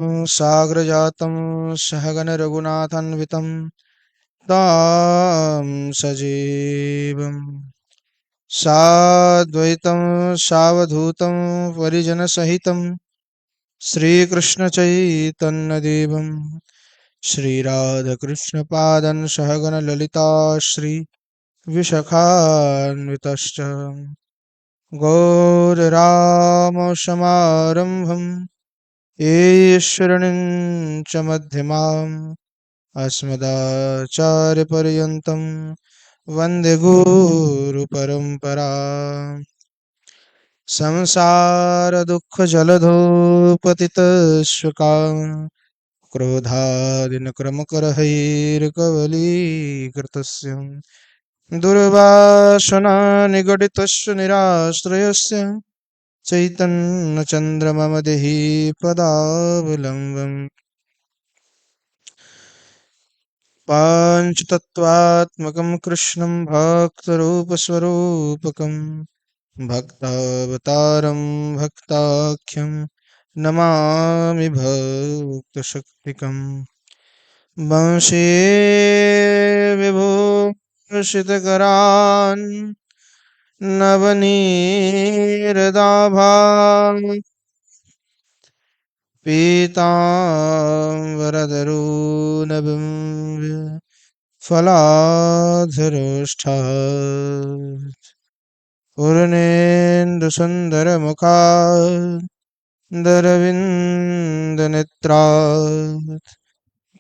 साग्रजातं सहगण रघुनाथान्वितं तां सजीवम् साद्वैतं सावधूतं परिजनसहितं श्रीकृष्णचैतन्यदेवं श्रीराधकृष्णपादं सहगण ललिता श्री विशाखान्वितश्च गौररामसमारम्भं ईश्वरीं च मध्यमाम् अस्मदाचार्यपर्यन्तं वन्दे गुरुपरम्पराम् संसारदुःखजलधौ पतितस्वकाम् क्रोधादिनक्रमकरहैर्कवलीकृतस्य दुर्वासना निगडितस्य निराश्रयस्य चैतन्यचन्द्रममदेहि पदावलम्बम् पाञ्चतत्त्वात्मकं कृष्णं भक्तरूपस्वरूपकं भक्तावतारं भक्ताख्यं नमामि भक्तशक्तिकम् वंशे विभूषितकरान् नवनीरदाभान् पीताम्बरधरोनभिं फलाधरोष्ठात् पूर्णेन्दुसुन्दरमुखादरविन्दनेत्रात्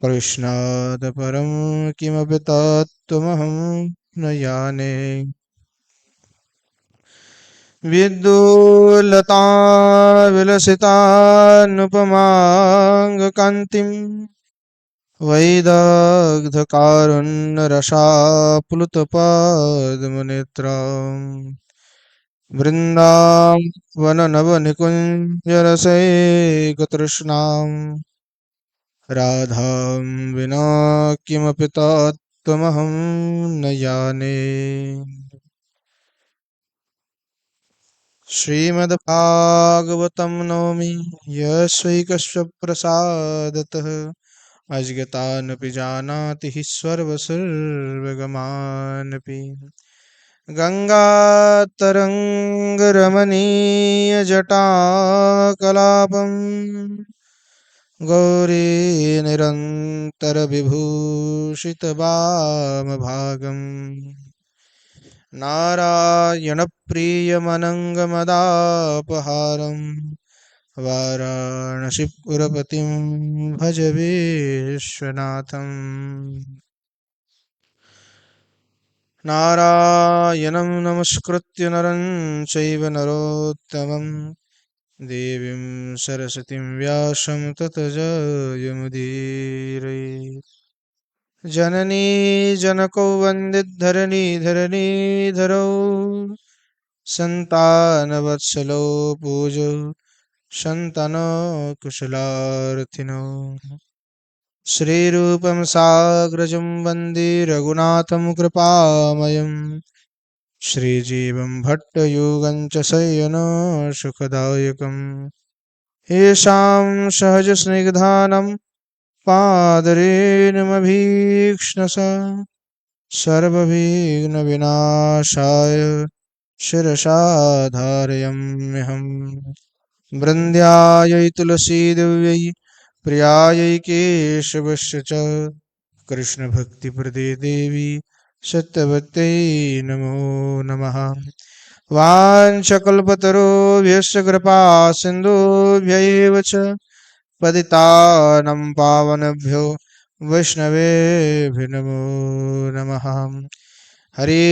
कृष्णात् परं किमपि तत्त्वमहं न जाने विद्युल्लताविलसितानुपमाङ्गकान्तिं वैदग्ध्यकारुण्यरसाप्लुतपादमनेत्राम् वृन्दावननवनिकुञ्जरसैकतृष्णां राधां विना किमपि तत्त्वमहं न जाने श्रीमद्भागवतं नौमि यस्वैकस्य प्रसादतः अज्ञातानपि जानाति हि सर्वगमानपि गङ्गातरङ्गरमणीयजटाकलापं गौरी निरन्तरविभूषितवामभागम् नारायणप्रियमनङ्गमदापहारं वाराणसीपुरपतिं भज विश्वनाथम् नारायणं नमस्कृत्य नरं चैव नरोत्तमं देवीं सरस्वतीं व्यासं ततो जयमुदीरये जननी जनको वन्दितधरणी धरणीधरौ सन्तानवत्सलो पूजो सन्तनो कुशलार्थिनो श्रीरूपं साग्रजं वन्दे रघुनाथं कृपामयम् श्रीजीवं भट्टयोगं च शय्यनो सुखदायकम् येषां सहजस्निग्धानं पादरेणुमभीक्ष्णश सर्वविघ्नविनाशाय शिरसा धारयाम्यहम् वृन्द्यायै तुलसीदेव्यै प्रियायै केशवस्य च कृष्णभक्तिप्रदे देवी सत्यवत्यै नमो नमः वाञ्छकल्पतरुभ्यश्च कृपा सिन्धुभ्यैव च पतितानं पावनेभ्यो वैष्णवेभ्यो नमो नमः हरे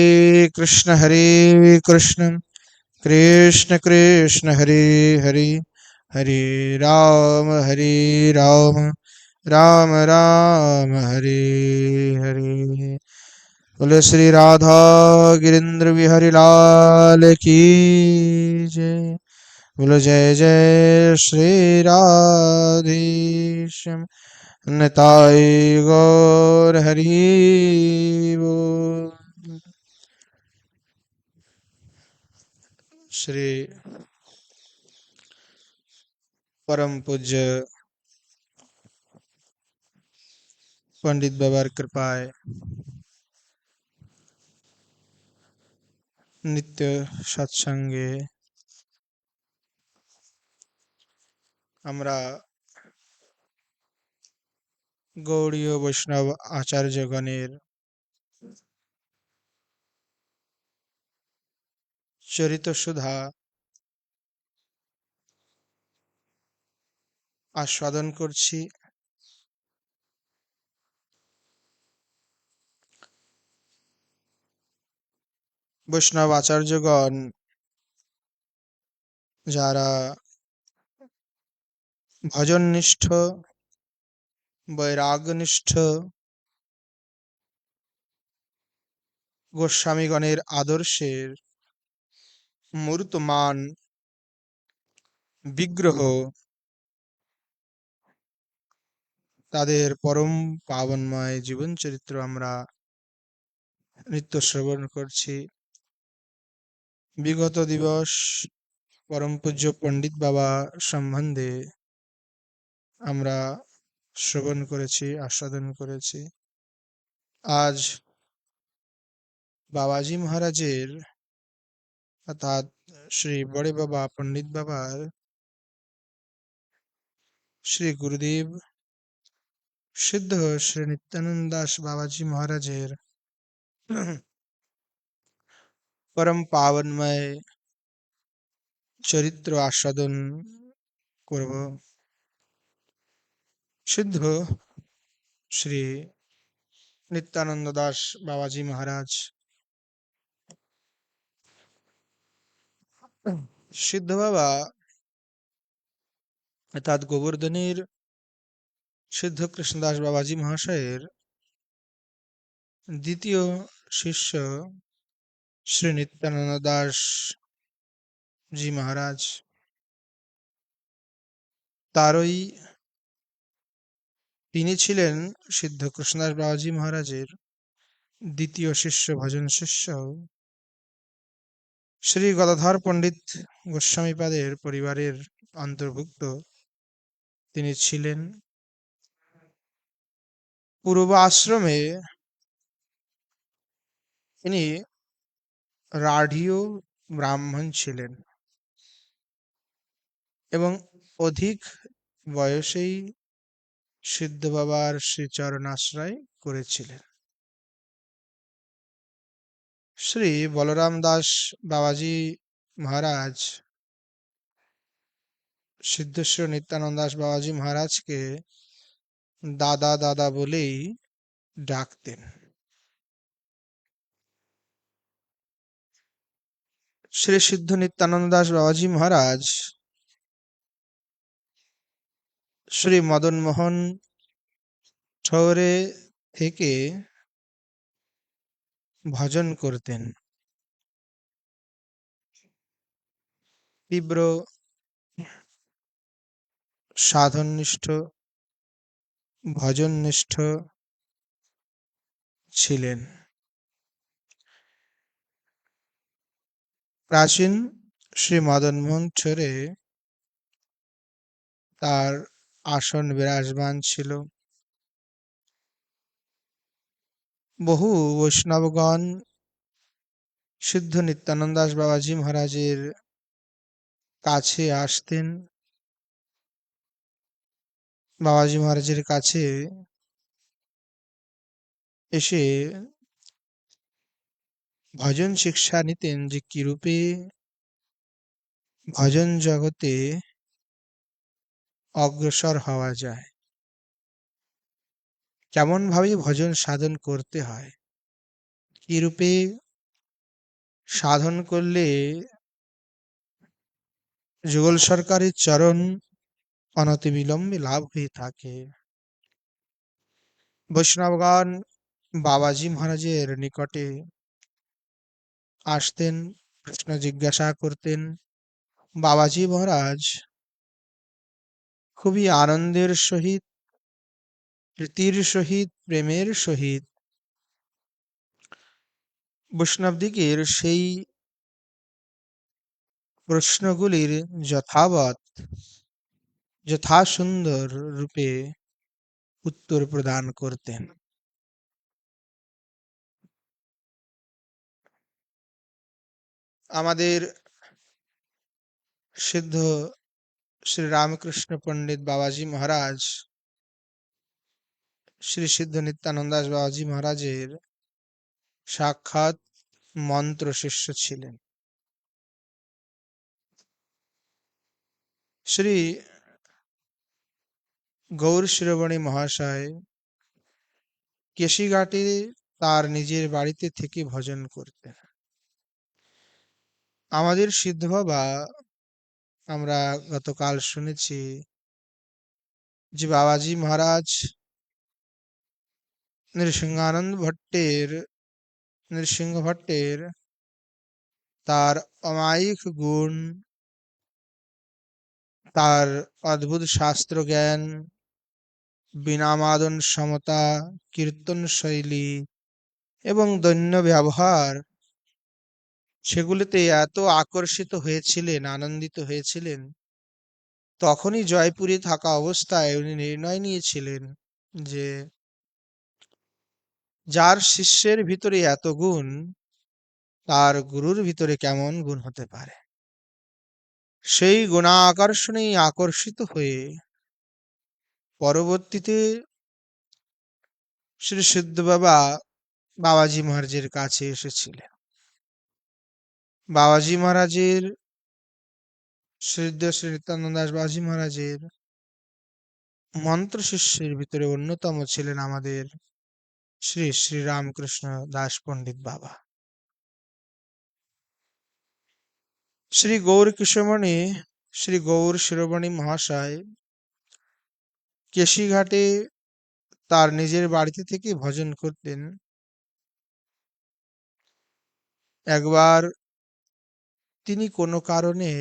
कृष्ण कृष्ण कृष्ण हरे हरे हरे हरे राम राम राम हरे हरे बोले श्री राधा गिरिंद्र बिहारी लाल की जय बोलो जय जय श्री राधेश्याम निताई गौर हरि बोल। श्री परम पूज्य পণ্ডিত বাবার কৃপায় নিত্য সৎসঙ্গে আমরা গৌড়ীয় বৈষ্ণব আচার্যগণের চরিত সুধা আস্বাদন করছি। বৈষ্ণব আচার্যগণ যারা ভজননিষ্ঠ, বৈরাগ্যনিষ্ঠ, গোস্বামীগণের আদর্শের মূর্তমান বিগ্রহ, তাদের পরম পাবনময় জীবন চরিত্র আমরা নিত্য শ্রবণ করছি। বিগত দিবস পরম পূজ্য পণ্ডিত বাবা সম্বন্ধে আমরা শ্রবণ করেছি, আস্বাদন করেছি। আজ বাবাজি মহারাজের অর্থাৎ শ্রী বড়ে বাবা পণ্ডিত বাবার শ্রী গুরুদেব সিদ্ধ শ্রী নিত্যানন্দ দাস বাবাজি মহারাজের পরম পাবনময় চরিত্র আস্বাদন করব। সিদ্ধ শ্রী নিত্যানন্দ দাস বাবাজি মহারাজ, সিদ্ধ বাবা অর্থাৎ গোবর্ধনের সিদ্ধ কৃষ্ণদাস বাবাজি মহাশয়ের দ্বিতীয় শিষ্য শ্রী নিত্যানন্দ দাস জি মহারাজ, তারই তিনি ছিলেন সিদ্ধ কৃষ্ণদাস বাবাজি মহারাজের দ্বিতীয় শিষ্য, ভজন শিষ্য। শ্রী গদাধর পণ্ডিত গোস্বামীপাদের পরিবারের অন্তর্ভুক্ত তিনি ছিলেন। পূর্ব আশ্রমে তিনি রাঢ়ীয় ব্রাহ্মণ ছিলেন এবং অধিক বয়সেই সিদ্ধ বাবার শ্রীচরণাশ্রয় করেছিলেন। শ্রী বলরাম দাস বাবাজি মহারাজ সিদ্ধেশ্বর নিত্যানন্দ দাস বাবাজি মহারাজকে দাদা দাদা বলেই ডাকতেন। শ্রী সিদ্ধ নিত্যানন্দ দাস বাবাজি মহারাজ শ্রী মদন মোহন শহরে থেকে ভজন করতেন। তীব্র সাধননিষ্ঠ, ভজননিষ্ঠ ছিলেন। প্রাচীন শ্রী মদন মোহন ছোরে তার আসন বিরাজমান ছিল। বহু বৈষ্ণবগণ সিদ্ধ নিত্যানন্দ দাস বাবাজি মহারাজের কাছে আসতেন। বাবাজি মহারাজের কাছে এসে ভজন শিক্ষা নিতেন যে কিরূপে ভজন জগতে অগ্রসর হওয়া যায়, কেমন ভাবে ভজন সাধন করতে হয়, কিরূপে সাধন করলে যুগল সরকারের চরণ অনতিবিলম্বে লাভ হয়ে থাকে। বৈষ্ণবগণ বাবাজি মহারাজের নিকটে আসতেন, প্রশ্ন জিজ্ঞাসা করতেন। বাবাজি মহারাজ খুবই আনন্দের সহিত, প্রীতির সহিত, প্রেমের সহিত বৈষ্ণবদিগের সেই প্রশ্নগুলির যথাবৎ যথাসুন্দর রূপে উত্তর প্রদান করতেন। আমাদের সিদ্ধ শ্রী রামকৃষ্ণ পণ্ডিত বাবাজি মহারাজ শ্রী সিদ্ধ নিত্যানন্দ দাস বাবাজি মহারাজের সাক্ষাৎ মন্ত্র শিষ্য ছিলেন। শ্রী গৌর শিরোমণি মহাশয় কেশিঘাটে তার নিজের বাড়িতে থেকে ভজন করতেন। আমাদের সিদ্ধ বাবা, আমরা গতকাল শুনেছি যে বাবাজি মহারাজ নৃসিংহ ভট্টের তার অমায়িক গুণ, তার অদ্ভুত শাস্ত্র জ্ঞান, বিনামাদন সমতা, কীর্তন শৈলী এবং দৈন্য ব্যবহার, সেগুলিতে এত আকর্ষিত হয়েছিলেন, আনন্দিত হয়েছিলেন, তখনই জয়পুরে থাকা অবস্থায় উনি নির্ণয় নিয়েছিলেন যে যার শিষ্যের ভিতরে এত গুণ, তার গুরুর ভিতরে কেমন গুণ হতে পারে। সেই গুণাকর্ষণেই আকর্ষিত হয়ে পরবর্তীতে শ্রী সিদ্ধ বাবা বাবাজি মহারাজের কাছে এসেছিলেন। বাবাজি মহারাজের সিদ্ধ শ্রী নিত্যানন্দ দাস বাবাজি মহারাজের মন্ত্র শিষ্যের ভিতরে অন্যতম ছিলেন আমাদের শ্রী শ্রী রামকৃষ্ণ দাস পণ্ডিত বাবা। শ্রী গৌর কিশোরমণি, শ্রী গৌর শিরোমণি মহাশয় কেশিঘাটে তার নিজের বাড়িতে থেকে ভজন করতেন। একবার তিনি কোনো কারণে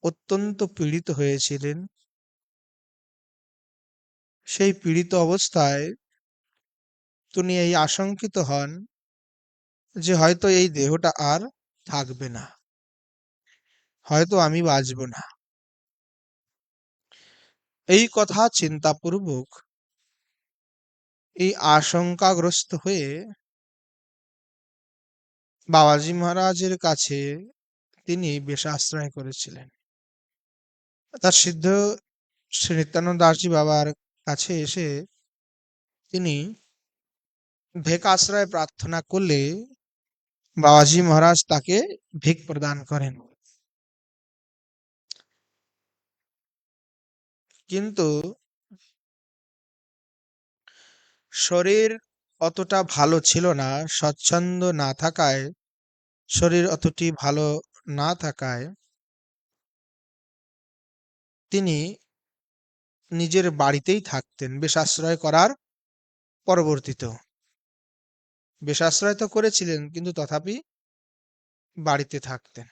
অত্যন্ত পীড়িত হয়েছিলেন। সেই পীড়িত অবস্থায় তিনি এই আশঙ্কিত হন যে হয়তো এই দেহটা আর থাকবে না, হয়তো আমি বাঁচব না। এই কথা চিন্তাপূর্বক, এই আশঙ্কাগ্রস্ত হয়ে বাবাজি মহারাজের কাছে তিনি বেশ আশ্রয় করেছিলেন। তার সিদ্ধ শ্রী নিত্যানন্দ দাসজি বাবার কাছে এসে তিনি ভিক আশ্রয় প্রার্থনা করলে বাবাজি মহারাজ তাকে ভিক প্রদান করেন। কিন্তু শরীর অতটা ভালো ছিল না, স্বচ্ছন্দ না থাকায়, শরীর অতটি ভালো না থাকায় তিনি নিজের বাড়িতেই থাকতেন বেশাশ্রয় করার পরবর্তীতেও। বেশাশ্রয় তো করেছিলেন, কিন্তু তথাপি বাড়িতে থাকতেন।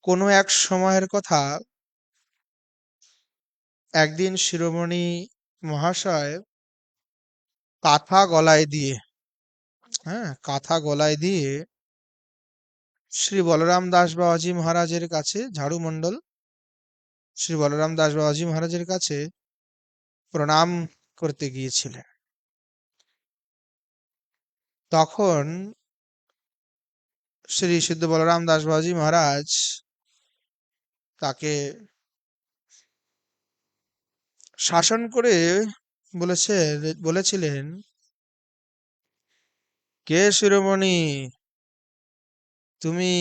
কোনো এক সময়ের কথা, একদিন শিরোমণি মহাশয় কাঁথা গলায় দিয়ে, কাঁথা গলায় দিয়ে শ্রী বলরাম দাস বাবাজি মহারাজের কাছে, ঝাড়ুমণ্ডল শ্রী বলরাম দাস বাবাজি মহারাজের কাছে প্রণাম করতে গিয়েছিলেন। তখন শ্রী সিদ্ধ বলরাম দাস বাবাজি মহারাজ তাকে শাসন করে বলেছিলেন, কে শিরোমণি, তুমি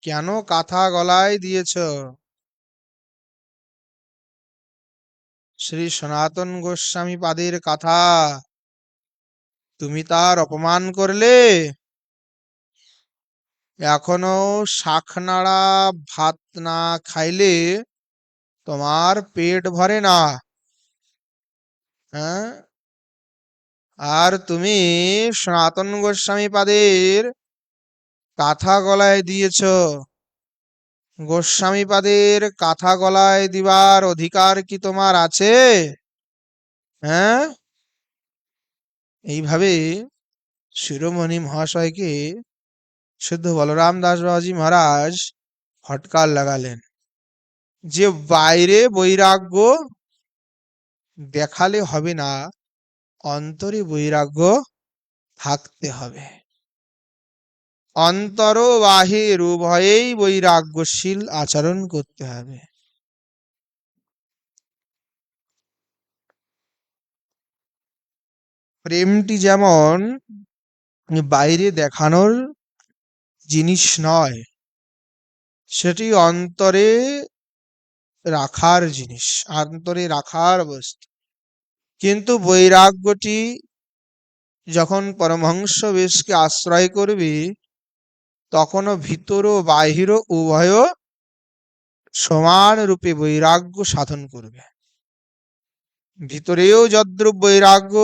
কেন কাঁথা গলায় দিয়েছ? শ্রী সনাতন গোস্বামী পাদের কাঁথা, তুমি তার অপমান করলে? এখনো শাকনাড়া ভাত না খাইলে তোমার পেট ভরে না, হ্যাঁ? আর তুমি সনাতন গোস্বামী পাদের কাঁথা গলায় দিয়েছ। গোস্বামী পাদের কাঁথা গলায় দিবার অধিকার কি তোমার আছে? হ্যাঁ? এইভাবে শিরোমণি মহাশয়কে সিদ্ধ বলরাম দাস বাবাজি মহারাজ ফটকার লাগালেন যে বাইরে বৈরাগ্য দেখালে হবে না, অন্তরে বৈরাগ্য থাকতে হবে। অন্তর বাহির উভয়েই বৈরাগ্যশীল আচরণ করতে হবে। প্রেমটি যেমন বাইরে দেখানোর জিনিস নয়, সেটি অন্তরে রাখার জিনিস, অন্তরে রাখার বস্তু। কিন্তু বৈরাগ্যটি যখন পরমহংস বেশকে আশ্রয় করবে, তখনও ভিতর ও বাহির উভয় সমান রূপে বৈরাগ্য সাধন করবে। ভিতরেও যদ্রূপ বৈরাগ্য,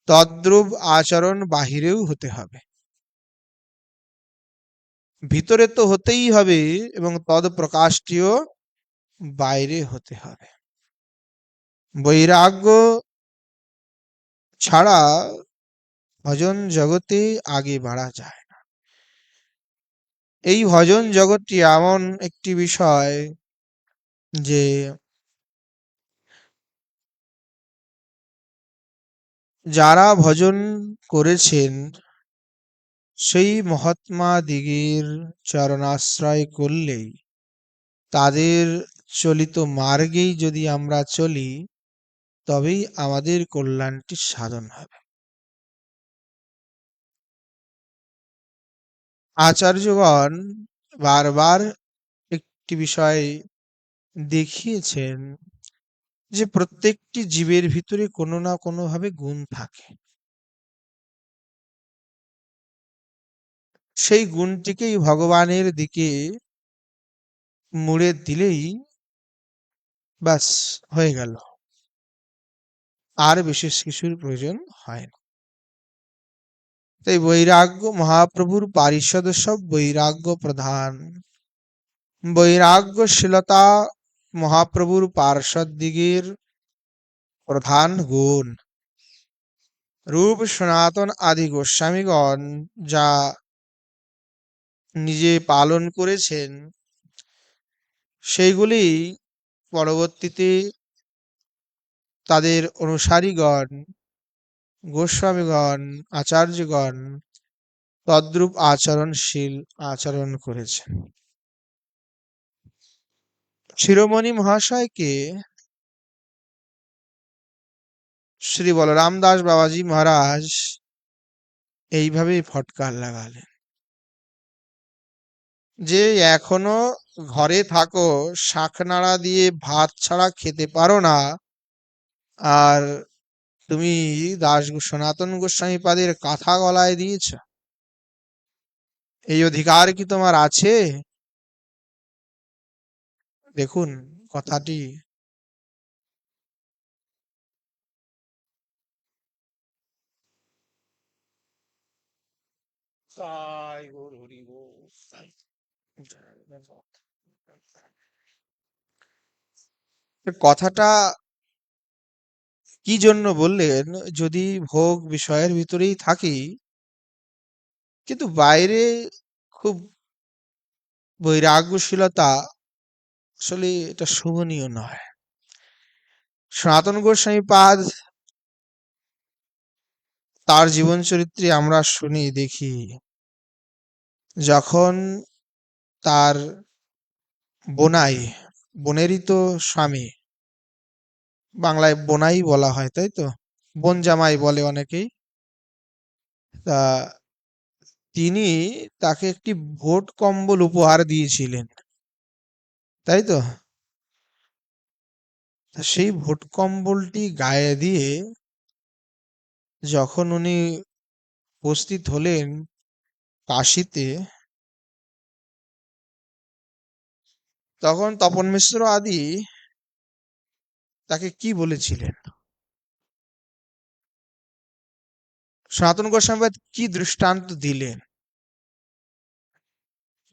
তদ্রূপ আচরণ বাহিরেও হতে হবে। ভিতরে তো হতেই হবে এবং তদ প্রকাশটিও বাইরে হতে হবে। বৈরাগ্য ছাড়া ভজন জগতে আগে বাড়া যায় না। এই ভজন জগৎটি এমন একটি বিষয় যে যারা ভজন করেছেন সেই মহাত্মা দিগের চরণাশ্রয় করলেই, তাদের চলিত মার্গেই যদি আমরা চলি, তবেই আমাদের কল্যাণটি সাধন হবে। আচার্যগণ বারবার একটি বিষয় দেখিয়েছেন যে প্রত্যেকটি জীবের ভিতরে কোনো না কোনো ভাবে গুণ থাকে। সেই গুণটিকেই ভগবানের দিকে মুড়ে দিলেই ব্যাস হয়ে গেল, আর বিশেষ কিছুর প্রয়োজন হয় না। তাই বৈরাগ্য মহাপ্রভুর পারিষদ সব বৈরাগ্য প্রধান। বৈরাগ্যশীলতা মহাপ্রভুর পার্ষদ দিগের প্রধান গুণ। রূপ সনাতন আদি গোস্বামীগণ যা নিজে পালন করেছেন, সেইগুলি পরবর্তীতে তাদের অনুসারীগণ, গোস্বামীগণ, আচার্যগণ তদ্রূপ আচরণশীল আচরণ করেছেন। শিরোমণি মহাশয়কে শ্রী বলরাম দাস বাবাজি মহারাজ এইভাবেই ফটকার লাগালেন যে এখনো ঘরে থাকো, শাঁখনাড়া দিয়ে ভাত ছাড়া খেতে পারো না, আর তুমি দাস সনাতন গোস্বামী পাদের কাঁথা গলায় দিয়েছ, এই অধিকার কি তোমার আছে? দেখুন কথাটি কথাটা কি জন্য বললেন, যদি ভোগ বিষয়ের ভিতরেই থাকি কিন্তু বাইরে খুব বৈরাগ্যশীলতা, আসলে এটা শোভনীয় নয়। সনাতন গোস্বামী পাদ তার জীবন চরিত্রে আমরা শুনি দেখি, যখন তার বোনাই, বোনেরই তো স্বামী, বাংলায় বোনাই বলা হয় তাই তো, বোন জামাই বলে অনেকেই, তা তিনি তাকে একটি ভোট কম্বল উপহার দিয়েছিলেন তাই তো। সেই ভোট কম্বলটি গায়ে দিয়ে যখন উনি উপস্থিত হলেন কাশীতে, তখন তপন মিশ্র আদি তাকে কি বলেছিলেন, সনাতন গোস্বামী কি দৃষ্টান্ত দিলেন,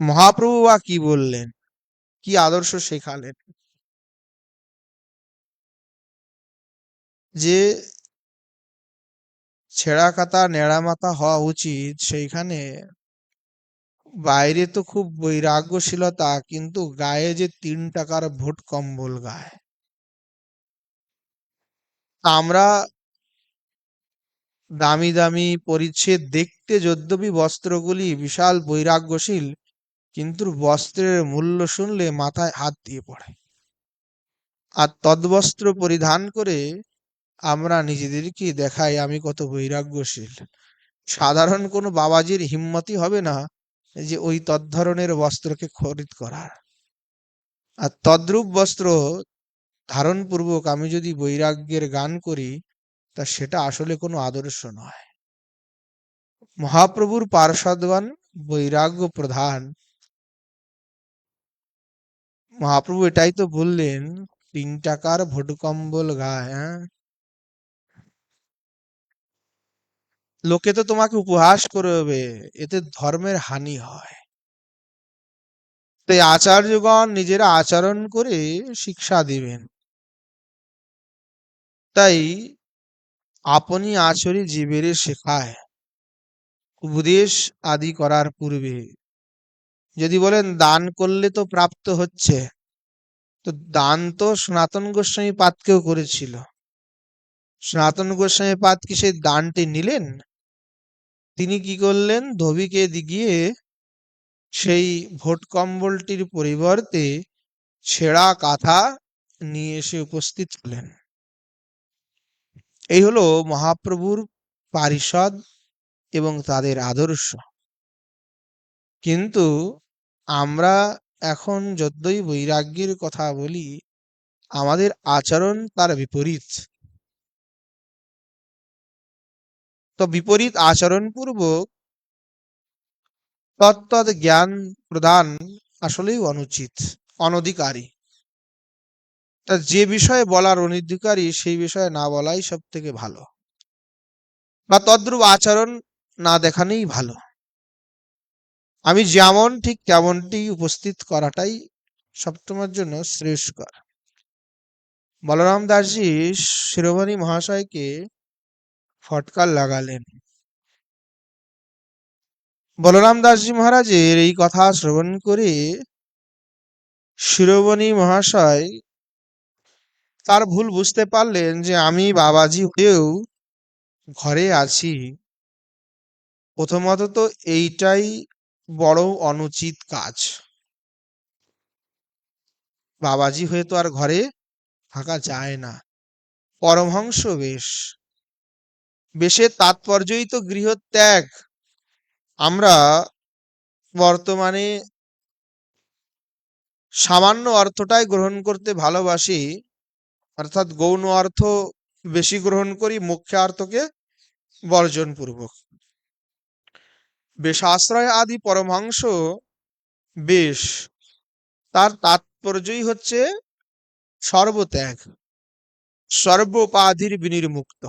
মহাপ্রভু বা কি বললেন, কি আদর্শ শেখালেন, যে ছেঁড়া কাতা নেড়া মাথা হওয়া উচিত, সেইখানে বাইরে তো খুব বৈরাগ্যশীলতা, কিন্তু গায়ে যে 3 টাকার ভোট কম্বল গায়ে। আমরা দামি দামি পরিচ্ছদ দেখতে যদ্যপি বস্ত্রগুলি বিশাল বৈরাগ্যশীল, কিন্তু বস্ত্রের মূল্য শুনলে মাথায় হাত দিয়ে পড়ে। আর তদ্বস্ত্র পরিধান করে আমরা নিজেদেরকে দেখাই আমি কত বৈরাগ্যশীল। সাধারণ কোনো বাবাজির হিম্মতই হবে না যে ওই তদ্ধরনের বস্ত্রকে খরিদ করার। আর তদ্রূপ বস্ত্র ধারণ পূর্বক আমি যদি বৈরাগ্যের গান করি, তা সেটা আসলে কোনো আদর্শ নয়। মহাপ্রভুর পার্ষদগণ বৈরাগ্য প্রধান। মহাপ্রভু এটাই তো বললেন, 3 টাকার ভোটকম্বল গায়ে, হ্যাঁ? লোকে তো তোমাকে উপহাস করবে, এতে ধর্মের হানি হয়। তাই আচার্যগণ নিজেরা আচরণ করে শিক্ষা দিবেন। তাই আপনি আচরি জীবেরে শেখায়, উপদেশ আদি করার পূর্বে যদি বলেন দান করলে তো প্রাপ্ত হচ্ছে, তো দান তো সনাতন গোস্বামী পাদকেও করেছিল। সনাতন গোস্বামী পাদ কি সেই দানটি নিলেন? তিনি কি করলেন, ধোবিকে গিয়ে সেই ভোট কম্বলটির পরিবর্তে ছেঁড়া কাঁথা নিয়ে এসে উপস্থিত হলেন। এই হলো মহাপ্রভুর পারিষদ এবং তাদের আদর্শ। কিন্তু আমরা এখন যদ্যই বৈরাগ্যের কথা বলি, আমাদের আচরণ তার বিপরীত। তো বিপরীত আচরণ পূর্বক তত্ত্ব জ্ঞান প্রদান আসলেই অনুচিত, অনধিকারী। তা যে বিষয়ে বলার অনধিকারী সেই বিষয়ে না বলাই সব থেকে ভালো, বা তদ্রূপ আচরণ না দেখানোই ভালো। আমি যেমন ঠিক তেমনটি উপস্থিত করাটাই সবসময়ের জন্য শ্রেয়স্কর। বলরাম দাসজি শিরোমণি মহাশয়কে ফটকার লাগালেন। বলরাম দাসজি মহারাজের এই কথা শ্রবণ করে শিরোমণি মহাশয় তার ভুল বুঝতে পারলেন যে আমি বাবাজি হয়েও ঘরে আছি। প্রথমত তো এইটাই বড় অনুচিত কাজ। বাবাজি হয়ে তো আর ঘরে থাকা যায় না। পরমহংস বেশ, বেশের তাৎপর্যই তো গৃহত্যাগ। আমরা বর্তমানে সামান্য অর্থটাই গ্রহণ করতে ভালোবাসি, অর্থাৎ গৌণ অর্থ বেশি গ্রহণ করি, মুখ্য অর্থকে বর্জন পূর্বক। বেশাশ্রয় আদি পরমহংস বেশ, তার তাৎপর্যই হচ্ছে সর্বত্যাগ, সর্বোপাধির বিনির্মুক্ত।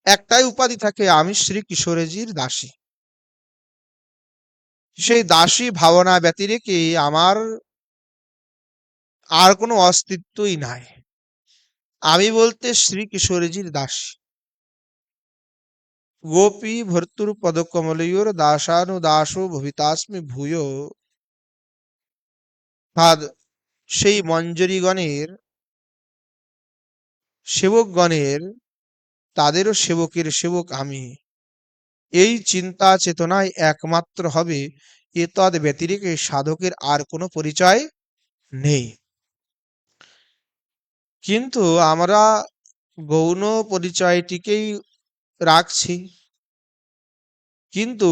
একটাই উপাধি থাকে, আমি শ্রী কিশোরজির দাসী। সেই দাসী ভাবনা ব্যতিরেকে আমার আর কোনো অস্তিত্বই নাই। আমি বলতে শ্রী কিশোরজির দাসী। গোপী ভর্তুর পদকমলয়োর দাসানুদাসো ভবিতাস্মি ভূয়। তাদ সেই মঞ্জরীগণের, সেবকগণের, তাদেরও সেবকের সেবক আমি, এই চিন্তা চেতনায় একমাত্র হবে। এতদ ব্যতিরেকে সাধকের আর কোনো পরিচয় নেই। কিন্তু আমরা গৌণ পরিচয়টিকেই রাখছি, কিন্তু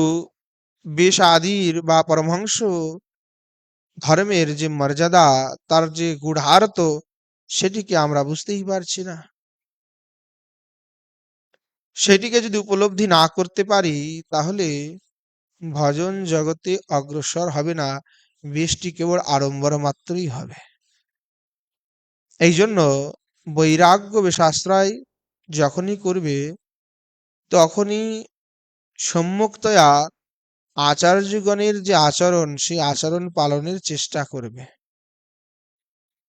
বেশ আদির বা পরমহংস ধর্মের যে মর্যাদা, তার যে গূঢ়ার্থ, সেটিকে আমরা বুঝতেই পারছি না। সেটিকে যদি উপলব্ধি না করতে পারি, তাহলে ভজন জগতে অগ্রসর হবে না, বেশটি কেবল আড়ম্বর মাত্রই হবে। এই জন্য বৈরাগ্য বেশাশ্রয় যখনই করবে, তখনই সম্মুক্তয়া আচার্যগণের যে আচরণ, সেই আচরণ পালনের চেষ্টা করবে।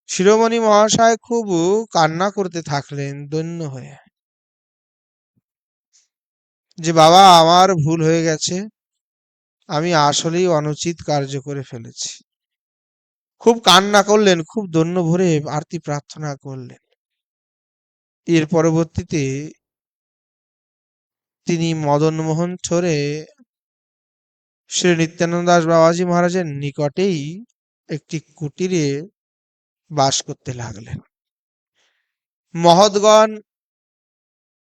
শিরোমণি মহাশয় খুব কান্না করতে থাকলেন দৈন্য হয়ে, যে বাবা আমার ভুল হয়ে গেছে, আমি আসলেই অনুচিত কার্য করে ফেলেছি। খুব কান্না করলেন, খুব দৈন্য ভরে আরতি প্রার্থনা করলেন। এর পরবর্তীতে তিনি মদন মোহন ছোড়ে শ্রী নিত্যানন্দ দাস বাবাজী মহারাজের নিকটেই একটি কুটিরে বাস করতে লাগলেন। মহৎগণ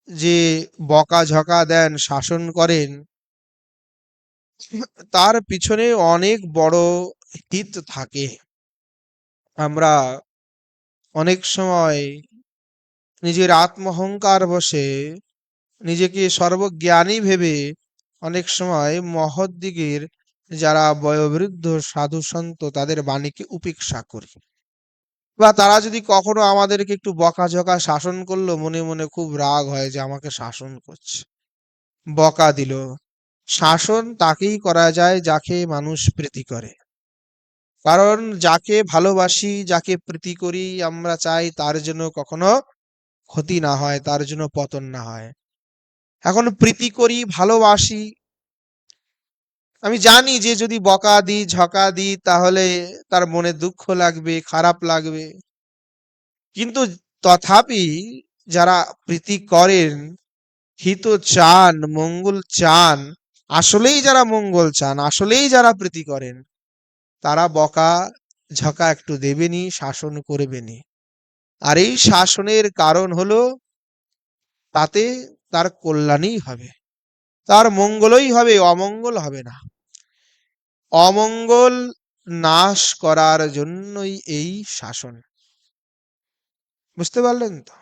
যে বকাঝকা দেন, শাসন করেন, তার পিছনে অনেক বড় হিত থাকে। আমরা অনেক সময় নিজের আত্মঅহংকার বশে নিজেকে সর্বজ্ঞানী ভেবে অনেক সময় মহৎ দিগের যারা বয়োবৃদ্ধ সাধু সন্ত তাদের বাণীকে উপেক্ষা করি, বা তারা যদি কখনো আমাদেরকে একটু বকাঝকা শাসন করলো, মনে মনে খুব রাগ হয় যে আমাকে শাসন করছে, বকা দিল। শাসন তাকেই করা যায় যাকে মানুষ প্রীতি করে। কারণ যাকে ভালোবাসি, যাকে প্রীতি করি, আমরা চাই তার জন্য কখনো ক্ষতি না হয়, তার জন্য পতন না হয়। এখন প্রীতি করি, ভালোবাসি, আমি জানি যে যদি বকা দিই, ঝকা দিই, তাহলে তার মনে দুঃখ লাগবে, খারাপ লাগবে। কিন্তু তথাপি যারা প্রীতি করেন, হিত চান, মঙ্গল চান, আসলেই যারা মঙ্গল চান, আসলেই যারা প্রীতি করেন, তারা বকা ঝকা একটু দেবেনি, শাসন করবেনি। আর এই শাসনের কারণ হলো তাতে তার কল্যাণই হবে, তার মঙ্গলই হবে, অমঙ্গল হবে না। অমঙ্গল নাশ করার জন্যই এই শাসন। বুঝতে পারলেন তো?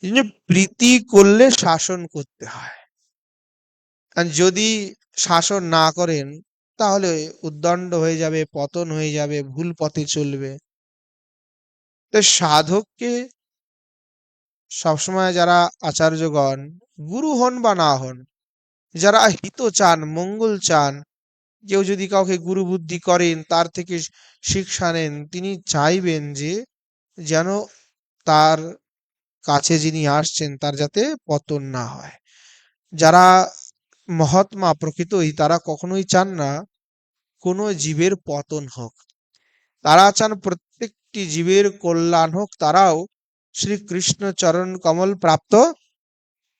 এই জন্য প্রীতি করলে শাসন করতে হয়। আর যদি শাসন না করেন, তাহলে উদ্দণ্ড হয়ে যাবে, পতন হয়ে যাবে, ভুল পথে চলবে। তো সাধককে সবসময় যারা আচার্যগণ, গুরু হন বা না হন, যারা হিত চান, মঙ্গল চান, কেউ যদি কাউকে গুরু বুদ্ধি করেন, তার থেকে শিক্ষা নেন, তিনি চাইবেন যে যেন তার কাছে যিনি আসছেন তার যাতে পতন না হয়। যারা মহাত্মা প্রকৃতই, তারা কখনোই চান না কোনো জীবের পতন হোক। তারা চান প্রত্যেকটি জীবের কল্যাণ হোক, তারাও শ্রীকৃষ্ণ চরণ কমল প্রাপ্ত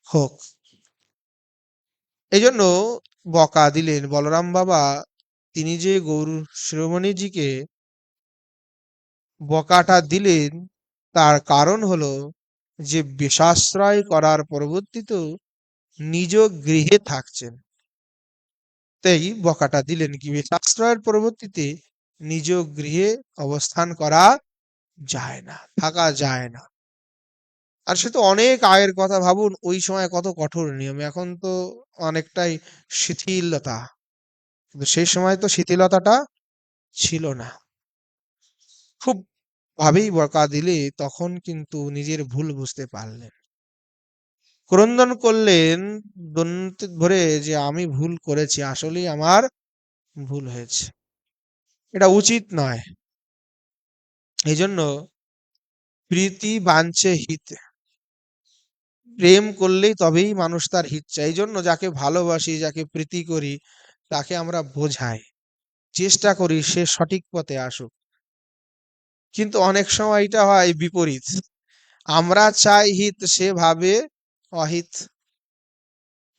হোক। এই জন্য বকা দিলেন বলরাম বাবা। তিনি যে গৌর শিরোমণিজিকে বকাটা দিলেন, তার কারণ হলো যে বিষাশ্রয় করার পরবর্তীতেও নিজ গৃহে থাকছেন, তাই বকাটা দিলেন। কি বিষাশ্রয়ের পরবর্তীতে নিজ গৃহে অবস্থান করা যায় না, থাকা যায় না। আর সে তো অনেক আগের কথা, ভাবুন ওই সময় কত কঠোর নিয়ম, এখন তো অনেকটাই শিথিলতা, কিন্তু সেই সময় তো শিথিলতাটা ছিল না। খুব ভাবেই বকা দিলে তখন কিন্তু নিজের ভুল বুঝতে পারলেন, ক্রন্দন করলেন দন্তে ভরে যে আমি ভুল করেছি, আসলেই আমার ভুল হয়েছে, এটা উচিত নয়। এই জন্য প্রীতি বাঞ্ছে হিত, প্রেম করলেই তবেই মানুষ তার হিত চায়। এই জন্য যাকে ভালোবাসি, যাকে প্রীতি করি, তাকে আমরা বোঝাই, চেষ্টা করি সে সঠিক পথে আসুক। কিন্তু অনেক সময় এটা হয় বিপরীত, আমরা চাই হিত, সে ভাবে অহিত।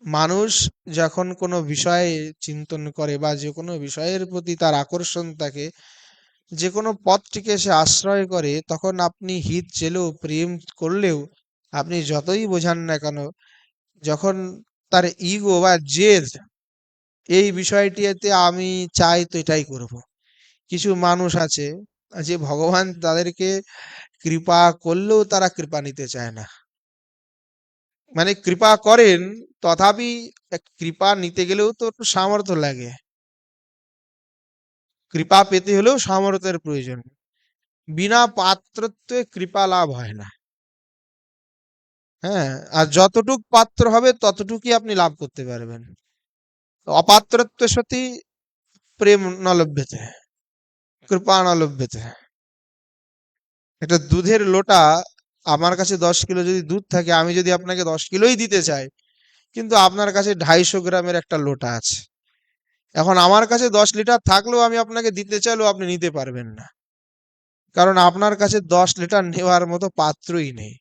মানুষ যখন কোনো বিষয়ে চিন্তন করে বা যে কোনো বিষয়ের প্রতি তার আকর্ষণ থাকে, যে কোনো পথটিকে সে আশ্রয় করে, তখন আপনি হিত চেলেও, প্রেম করলেও, আপনি যতই বোঝান না কেন, যখন তার ইগো বা জেদ, এই বিষয়টিতে আমি চাই তো এটাই করব। কিছু মানুষ আছে যে ভগবান তাদেরকে কৃপা করলেও তারা কৃপা নিতে চায় না। মানে কৃপা করেন, তথাপি কৃপা নিতে গেলেও তো একটু সামর্থ্য লাগে, কৃপা পেতে হলেও সামর্থ্যের প্রয়োজন। বিনা পাত্রত্বে কৃপা লাভ হয় না। হ্যাঁ, আর যতটুক পাত্র হবে ততটুকুই আপনি লাভ করতে পারবেন। অপাত্রত্ব সতী প্রেম ন লভ্যতে, কৃপা ন লভ্যতে। একটা দুধের লোটা, আমার কাছে 10 কিলো যদি দুধ থাকে, আমি যদি আপনাকে 10 কিলোই দিতে চাই, কিন্তু আপনার কাছে 250 গ্রামের একটা লোটা আছে, এখন আমার কাছে 10 লিটার থাকলেও আমি আপনাকে দিতে চাইলেও আপনি নিতে পারবেন না, কারণ আপনার কাছে 10 লিটার নেওয়ার মতো পাত্রই নেই।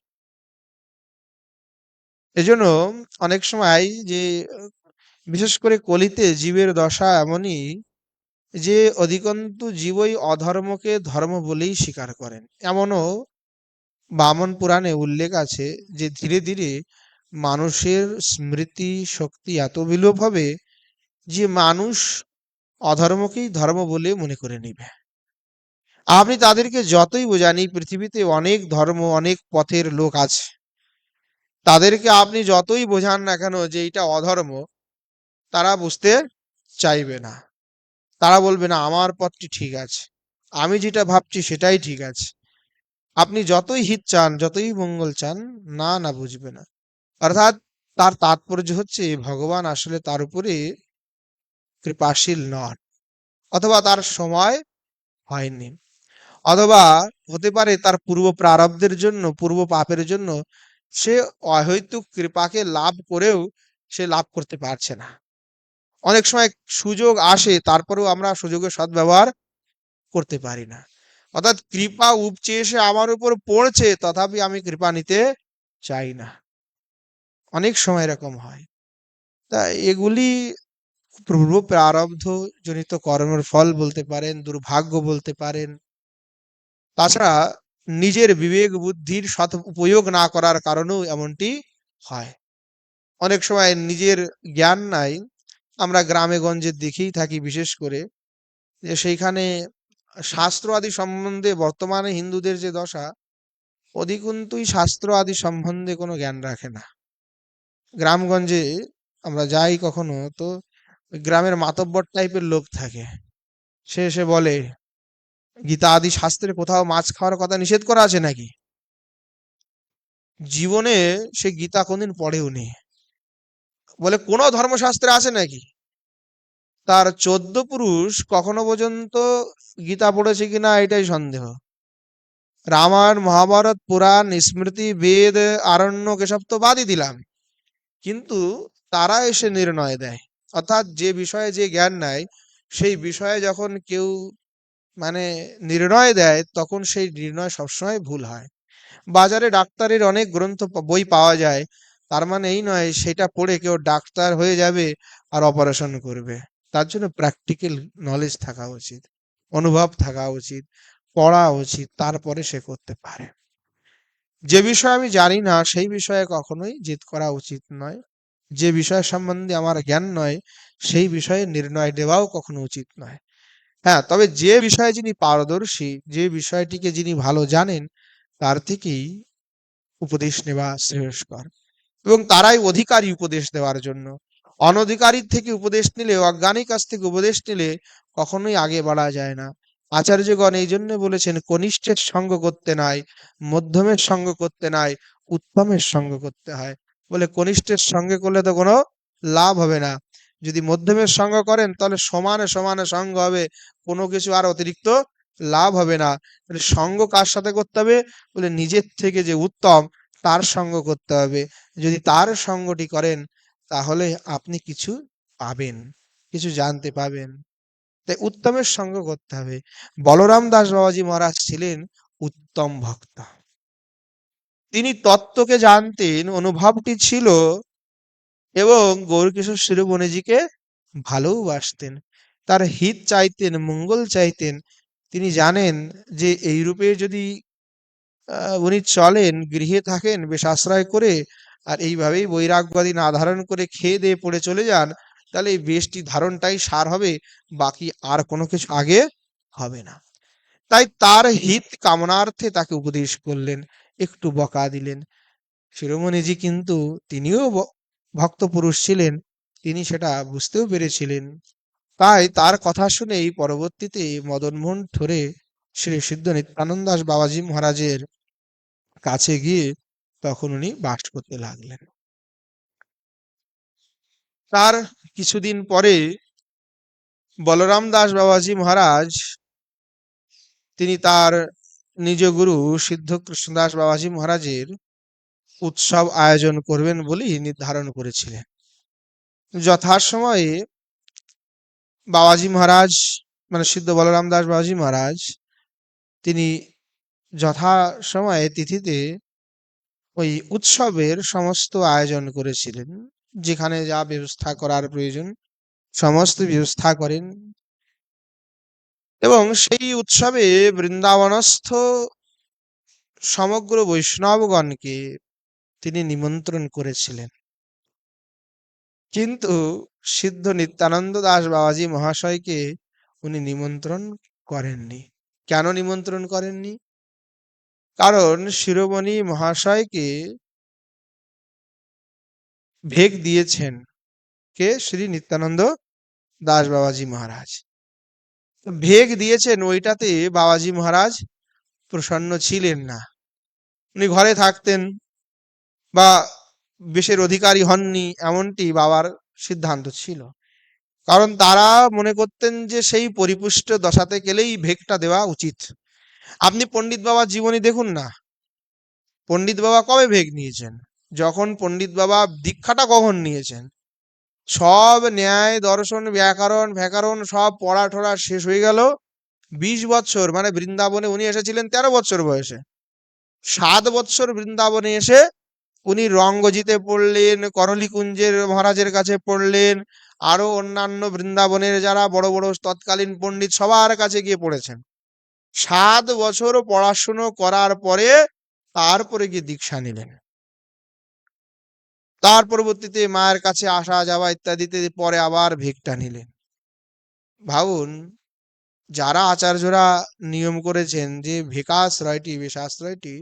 এজন্য অনেক সময় যে বিশেষ করে কলিতে জীবের দশা এমনই যে অধিকন্তু জীবই অধর্মকে ধর্ম বলেই স্বীকার করেন। এমনও বামন পুরাণে উল্লেখ আছে যে ধীরে ধীরে মানুষের স্মৃতি শক্তি এত বিলোপ হবে যে মানুষ অধর্মকেই ধর্ম বলে মনে করে নিবে। আপনি তাদেরকে যতই বোঝান এই পৃথিবীতে অনেক ধর্ম অনেক পথের লোক আছে, তাদেরকে আপনি যতই বোঝান না কেন যে এটা অধর্ম, তারা বুঝতে চাইবে না। তারা বলবে না আমার পথটি ঠিক আছে, আমি যেটা ভাবছি সেটাই ঠিক আছে। আপনি যতই হিত চান যতই মঙ্গল চান, না না বুঝবে না। অর্থাৎ তার তাৎপর্য হচ্ছে ভগবান আসলে তার উপরে কৃপাশীল নন, অথবা তার সময় হয়নি, অথবা হতে পারে তার পূর্ব প্রারব্ধের জন্য পূর্ব পাপের জন্য সে অহৈতুক কৃপাকে লাভ করেও সে লাভ করতে পারছে না। অনেক সময় সুযোগ আসে তারপরেও আমরা সুযোগের সদ্ব্যবহার করতে পারি না। অর্থাৎ কৃপা উপচে এসে আমার উপর পড়ছে তথাপি আমি কৃপা নিতে চাই না। অনেক সময় এরকম হয়। তা এগুলি পূর্ব প্রারব্ধ জনিত কর্মের ফল বলতে পারেন, দুর্ভাগ্য বলতে পারেন। তাছাড়া নিজের বিবেক বুদ্ধির সৎ উপয়োগ না করার কারণেও এমনটি হয়। অনেক সময় নিজের জ্ঞান নাই, আমরা গ্রামে গঞ্জে দেখেই থাকি বিশেষ করে, যে সেইখানে শাস্ত্র আদি সম্বন্ধে বর্তমানে হিন্দুদের যে দশা, অধিকন্তই শাস্ত্র আদি সম্বন্ধে কোনো জ্ঞান রাখে না। গ্রামগঞ্জে আমরা যাই কখনো, তো ওই গ্রামের মাতব্বর টাইপের লোক থাকে, সে এসে বলে গীতা আদি শাস্ত্রে কোথাও মাছ খাওয়ার কথা নিষেধ করা আছে নাকি? জীবনে সে গীতা কোনদিন পড়েও নি। বলে কোনো ধর্মশাস্ত্রে আছে নাকি? তার 14 পুরুষ কখনো পর্যন্ত গীতা পড়েছে কিনা এটাই সন্দেহ। রামায়ণ মহাভারত পুরাণ স্মৃতি বেদ আরণ্যক এসব তো বাদই দিলাম, কিন্তু তারা এসে নির্ণয় দেয়। অর্থাৎ যে বিষয়ে যে জ্ঞান নাই, সেই বিষয়ে যখন কেউ মানে নির্ণয় দেয়, তখন সেই নির্ণয় সবসময় ভুল হয়। বাজারে ডাক্তারের অনেক বই পাওয়া যায়, তার মানে এই নয় সেটা পড়ে কেউ ডাক্তার হয়ে যাবে আর অপারেশন করবে। তার জন্য প্র্যাকটিক্যাল নলেজ থাকা উচিত, অনুভব থাকা উচিত, পড়া উচিত, তারপরে সে করতে পারে। যে বিষয়ে আমি জানি না সেই বিষয়ে কখনোই জিদ করা উচিত নয়। যে বিষয় সম্বন্ধে আমার জ্ঞান নয় সেই বিষয়ে নির্ণয় দেওয়াও কখনো উচিত নয়। হ্যাঁ, তবে যে বিষয়ে যিনি পারদর্শী, যে বিষয়টিকে যিনি ভালো জানেন, তার থেকেই উপদেশ নেওয়া শ্রেয়স্কর, এবং তারাই অধিকারী উপদেশ দেওয়ার জন্য। অনধিকারীর থেকে উপদেশ নিলে, অজ্ঞানীর কাছ থেকে উপদেশ নিলে কখনোই আগে বাড়া যায় না। আচার্যগণ এই জন্য বলেছেন কনিষ্ঠের সঙ্গ করতে নাই, মধ্যমের সঙ্গ করতে নাই, উত্তমের সঙ্গ করতে হয়। বলে কনিষ্ঠের সঙ্গে করলে তো কোনো লাভ হবে না, যদি মধ্যমের সঙ্গ করেন তাহলে সমানে সমানে সঙ্গ হবে, কোনো কিছু আর অতিরিক্ত লাভ হবে না। তাহলে সঙ্গ কার সাথে করতে হবে? বলে নিজের থেকে যে উত্তম তার সঙ্গ করতে হবে। যদি তার সঙ্গটি করেন তাহলে আপনি কিছু পাবেন, কিছু জানতে পাবেন। তাই উত্তমের সঙ্গ করতে হবে। বলরাম দাস বাবাজি মহারাজ ছিলেন উত্তম ভক্ত। তিনি তত্ত্বকে জানতেন, অনুভবটি ছিল, এবং গৌরকিশোর শিরোমণিজিকে ভালোবাসতেন, তার হিত চাইতেন, মঙ্গল চাইতেন। তিনি জানেন যে এই রূপে যদি উনি চলেন, গৃহে থাকেন বেশ আশ্রয় করে, আর এইভাবেই বৈরাগ্যাদি না ধারণ করে খেয়ে দিয়ে পড়ে চলে যান, তাহলে এই বেশটি ধারণটাই সার হবে, বাকি আর কোনো কিছু আগে হবে না। তাই তার হিত কামনার্থে তাকে উপদেশ করলেন, একটু বকা দিলেন। শিরোমণিজি কিন্তু তিনিও ভক্ত পুরুষ ছিলেন, তিনি সেটা বুঝতেও পেরেছিলেন। তাই তার কথা শুনেই পরবর্তীতে মদনমোহন ঠোরে শ্রী সিদ্ধ নিত্যানন্দ দাস বাবাজি মহারাজের কাছে গিয়ে তখন উনি বাস করতে লাগলেন। তার কিছুদিন পরে বলরাম দাস বাবাজি মহারাজ তিনি তার নিজ গুরু সিদ্ধ কৃষ্ণদাস বাবাজি মহারাজের উৎসব আয়োজন করবেন বলেই নির্ধারণ করেছিলেন। যথাসময়ে বাবাজি মহারাজ মানে সিদ্ধ বলরাম দাস বাবাজি মহারাজ তিনি যথা সময়ে তিথিতে ওই উৎসবের সমস্ত আয়োজন করেছিলেন, যেখানে যা ব্যবস্থা করার প্রয়োজন সমস্ত ব্যবস্থা করেন, এবং সেই উৎসবে বৃন্দাবনস্থ সমগ্র বৈষ্ণবগণকে তিনি নিমন্ত্রণ করেছিলেন। কিন্তু সিদ্ধ নিত্যানন্দ দাস বাবাজি মহাশয়কে উনি নিমন্ত্রণ করেননি। কেন নিমন্ত্রণ করেননি? কারণ শিরোমণি মহাশয়কে ভেগ দিয়েছেন কে? শ্রী নিত্যানন্দ দাস বাবাজি মহারাজ। ভেগ দিয়েছেন, ওইটাতে বাবাজি মহারাজ প্রসন্ন ছিলেন না। উনি ঘরে থাকতেন বা বেশের অধিকারী হননি, এমনটি বাবার সিদ্ধান্ত ছিল। কারণ তারা মনে করতেন যে সেই পরিপুষ্ট দশাতে গেলেই ভেগটা দেওয়া উচিত। আপনি পণ্ডিত বাবার জীবনী দেখুন না, পণ্ডিত বাবা কবে ভেগ নিয়েছেন? যখন পণ্ডিত বাবা দীক্ষাটা কখন নিয়েছেন? সব ন্যায় দর্শন ব্যাকরণ ফ্যাকরণ সব পড়া ঠড়া শেষ হয়ে গেল, 20 বছর, মানে বৃন্দাবনে উনি এসেছিলেন 13 বছর বয়সে। 7 বছর বৃন্দাবনে এসে উনি রঙ্গজিতে পড়লেন, করলিকুঞ্জের মহারাজের কাছে পড়লেন, আরো অন্যান্য বৃন্দাবনের যারা বড় বড় তৎকালীন পণ্ডিত সবার কাছে গিয়ে পড়েছেন। 7 বছর পড়াশুনো করার পরে তারপরে গিয়ে দীক্ষা নিলেন। তার পরবর্তীতে মায়ের কাছে আসা যাওয়া ইত্যাদিতে পরে আবার ভেগটা নিলেন। ভাবুন, যারা আচার্যরা নিয়ম করেছেন যে ভেকাশ্রয়টি বেশাশ্রয়টি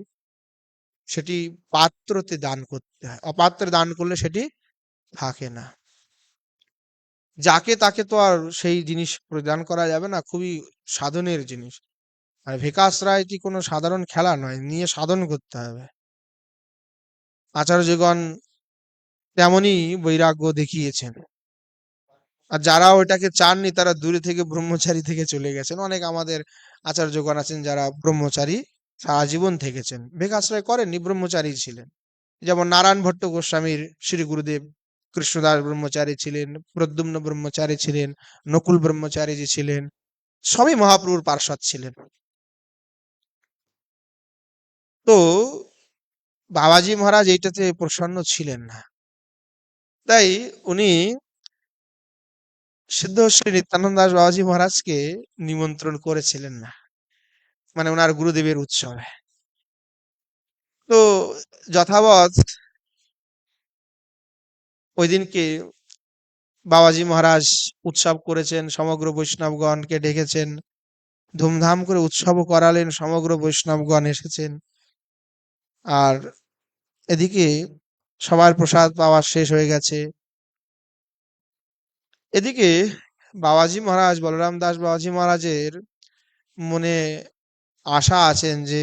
সেটি পাত্রতে দান করতে হয়, অপাত্রে দান করলে সেটি থাকে না। যাকে তাকে তো আর সেই জিনিস প্রদান করা যাবে না, খুবই সাধনের জিনিস। আর ভিকাশ্রয়টি কোনো সাধারণ খেলা নয়, নিয়ে সাধন করতে হবে। আচার্যগণ তেমনই বৈরাগ্য দেখিয়েছেন। আর যারা ওইটাকে চাননি তারা দূরে থেকে ব্রহ্মচারী থেকে চলে গেছেন। অনেক আমাদের আচার্যগণ আছেন যারা ব্রহ্মচারী সারা জীবন থেকেছেন, ভিকাশ্রয় করেননি, ব্রহ্মচারী ছিলেন। যেমন নারায়ণ ভট্ট গোস্বামীর শ্রী গুরুদেব কৃষ্ণদাস ব্রহ্মচারী ছিলেন, প্রদ্যুম্ন ব্রহ্মচারী ছিলেন, নকুল ব্রহ্মচারী যে ছিলেন, সবই মহাপ্রভুর পার্ষদ ছিলেন। তো বাবাজি মহারাজ এইটাতে প্রসন্ন ছিলেন না, তাই উনি সিদ্ধ শ্রী নিত্যানন্দ দাস বাবাজি মহারাজকে নিমন্ত্রণ করেছিলেন না, মানে ওনার গুরুদেবের উৎসবে। তো যথাবৎ ওই দিনকে বাবাজি মহারাজ উৎসব করেছেন, সমগ্র বৈষ্ণবগণকে ডেকেছেন, ধুমধাম করে উৎসবও করালেন, সমগ্র বৈষ্ণবগণ এসেছেন। আর এদিকে সবার প্রসাদ পাওয়া শেষ হয়ে গেছে। এদিকে বাবাজি মহারাজ বলরাম দাস বাবাজি মহারাজের মনে আশা আছেন যে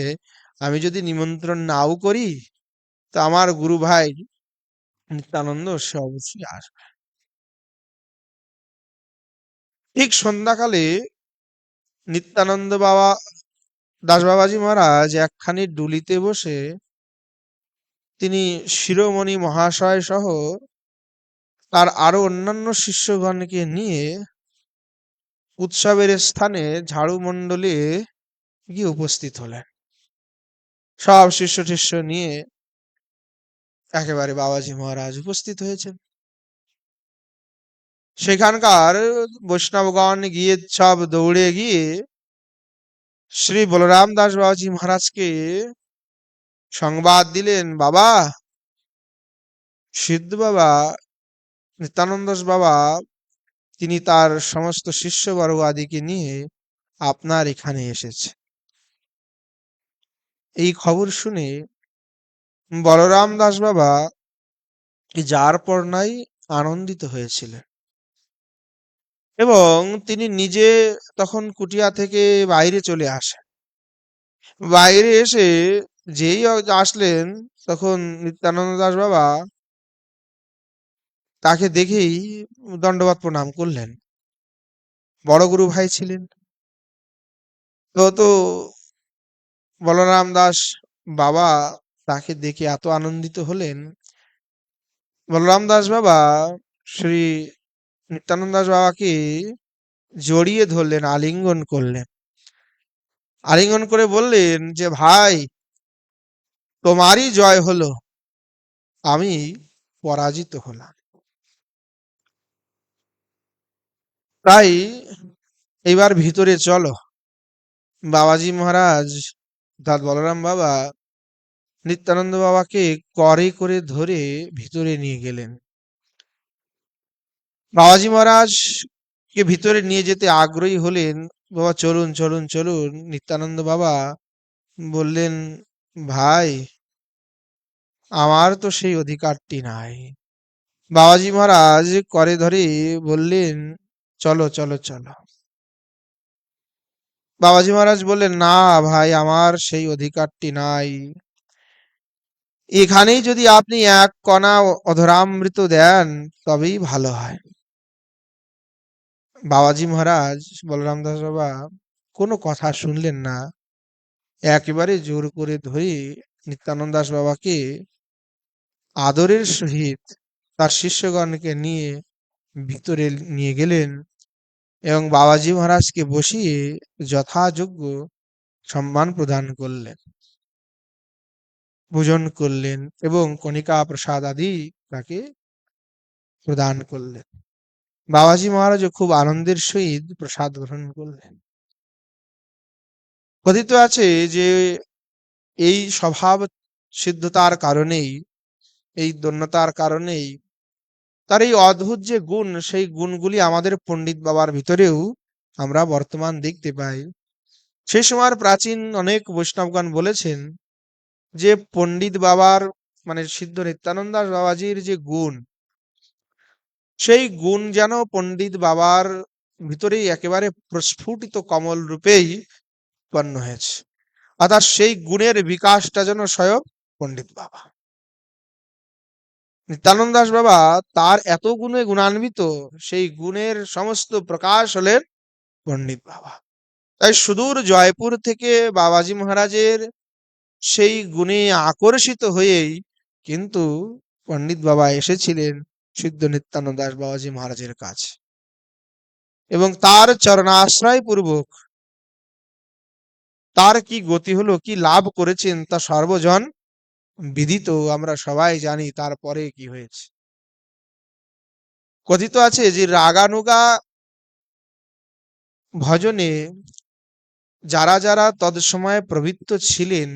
আমি যদি নিমন্ত্রণ নাও করি তো আমার গুরু ভাই নিত্যানন্দ সে অবশ্যই আসবে। ঠিক সন্ধ্যাকালে নিত্যানন্দ বাবা দাস বাবাজি মহারাজ একখানি ডুলিতে বসে তিনি শিরোমণি মহাশয় সহ তার আরো অন্যান্য শিষ্যগণকে নিয়ে উৎসবের স্থানে ঝাড়ু মণ্ডলে গিয়ে উপস্থিত হলেন। সব শিষ্য টিষ্য নিয়ে একেবারে বাবাজি মহারাজ উপস্থিত হয়েছেন। সেখানকার বৈষ্ণবগণ গিয়ে সব দৌড়ে গিয়ে শ্রী বলরাম দাস বাবাজি মহারাজকে সংবাদ দিলেন, বাবা, সিদ্ধ বাবা নিত্যানন্দ দাস বাবা তিনি তার সমস্ত শিষ্যবর্গ আদিকে নিয়ে আপনার এখানে এসেছে। এই খবর শুনে বলরাম দাস বাবা যার পর নাই আনন্দিত হয়েছিলেন, এবং তিনি নিজে তখন কুটিয়া থেকে বাইরে চলে আসেন। বাইরে এসে যেই আসলেন তখন নিত্যানন্দ দাস বাবা তাকে দেখেই দণ্ডবত প্রণাম করলেন। বড় গুরু ভাই ছিলেন। তো বলরাম দাস বাবা তাকে দেখে এত আনন্দিত হলেন, বলরাম দাস বাবা শ্রী নিত্যানন্দ দাস বাবাকে জড়িয়ে ধরলেন, আলিঙ্গন করলেন। আলিঙ্গন করে বললেন যে ভাই, তোমারই জয় হলো, আমি পরাজিত হলাম। তাই এবার ভিতরে চলো। বাবাজি মহারাজ অর্থাৎ বলরাম বাবা নিত্যানন্দ বাবাকে করে করে ধরে ভিতরে নিয়ে গেলেন। বাবাজি মহারাজ কে ভিতরে নিয়ে যেতে আগ্রহী হলেন। বাবা চলুন চলুন চলুন। নিত্যানন্দ বাবা বললেন, ভাই, আমার তো সেই অধিকারটি নাই। বাবাজি মহারাজ করে ধরে বললেন, চলো চলো চলো। বাবাজি মহারাজ বললেন, না ভাই, আমার সেই অধিকারটি নাই। এখানেই যদি আপনি এক কণা অধরামৃত দেন তবেই ভালো হয়। বাবাজি মহারাজ বলরাম দাস বাবা কোনো কথা শুনলেন না। একেবারে জোর করে ধরে নিত্যানন্দ দাস বাবাকে আদরের সহিত তার শিষ্যগণকে নিয়ে ভিতরে নিয়ে গেলেন এবং বাবাজি মহারাজকে বসিয়ে যথাযোগ্য সম্মান প্রদান করলেন, পূজন করলেন এবং কণিকা প্রসাদ আদি তাকে প্রদান করলেন। বাবাজি মহারাজও খুব আনন্দের সহিত প্রসাদ গ্রহণ করলেন। কথিত আছে যে এই স্বভাব সিদ্ধতার কারণেই, এই দন্যতার কারণেই, তার এই অদ্ভুত যে গুণ, সেই গুণগুলি আমাদের পণ্ডিত বাবার ভিতরেও আমরা বর্তমান দেখতে পাই। সেই সময়ের প্রাচীন অনেক বৈষ্ণবগণ বলেছেন যে পণ্ডিত বাবার মানে সিদ্ধ নিত্যানন্দ দাস বাবাজির যে গুণ, সেই গুণ যেন পণ্ডিত বাবার ভিতরেই একেবারে প্রস্ফুটিত কমল রূপেই উৎপন্ন হয়েছে। অর্থাৎ সেই গুণের বিকাশটা যেন স্বয়ং পণ্ডিত বাবা। নিত্যানন্দ দাস বাবা তার এত গুণে গুণান্বিত, সেই গুণের সমস্ত প্রকাশ হলেন পণ্ডিত বাবা। তাই সুদূর জয়পুর থেকে বাবাজি মহারাজের সেই গুণে আকর্ষিত হয়েই কিন্তু পণ্ডিত বাবা এসেছিলেন সিদ্ধ নিত্যানন্দ দাস বাবাজি মহারাজের কাছে এবং তার চরণাশ্রয় পূর্বক তার কি গতি হলো, কি লাভ করেছেন তা সর্বজন বিদিত। আমরা সবাই জানি তারপরে কি হয়েছে। কথিত আছে যে রাগানুগা ভজনে যারা যারা তৎসময়ে প্রবৃত্ত ছিলেন,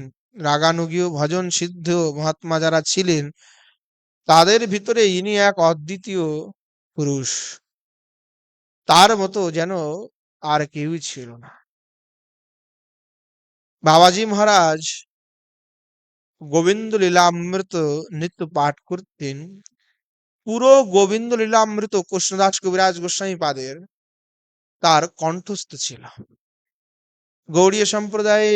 রাগানুগীয় ভজন সিদ্ধ মহাত্মা যারা ছিলেন, তাদের ভিতরে ইনি এক অদ্বিতীয় পুরুষ। তার মতো যেন আর কেউই ছিল না। বাবাজি মহারাজ গোবিন্দ লীলামৃত নিত্য পাঠ করতেন। পুরো গোবিন্দ লীলামৃত কৃষ্ণদাস কবিরাজ গোস্বামী পাদের তার কণ্ঠস্থ ছিল। গৌড়ীয় সম্প্রদায়ে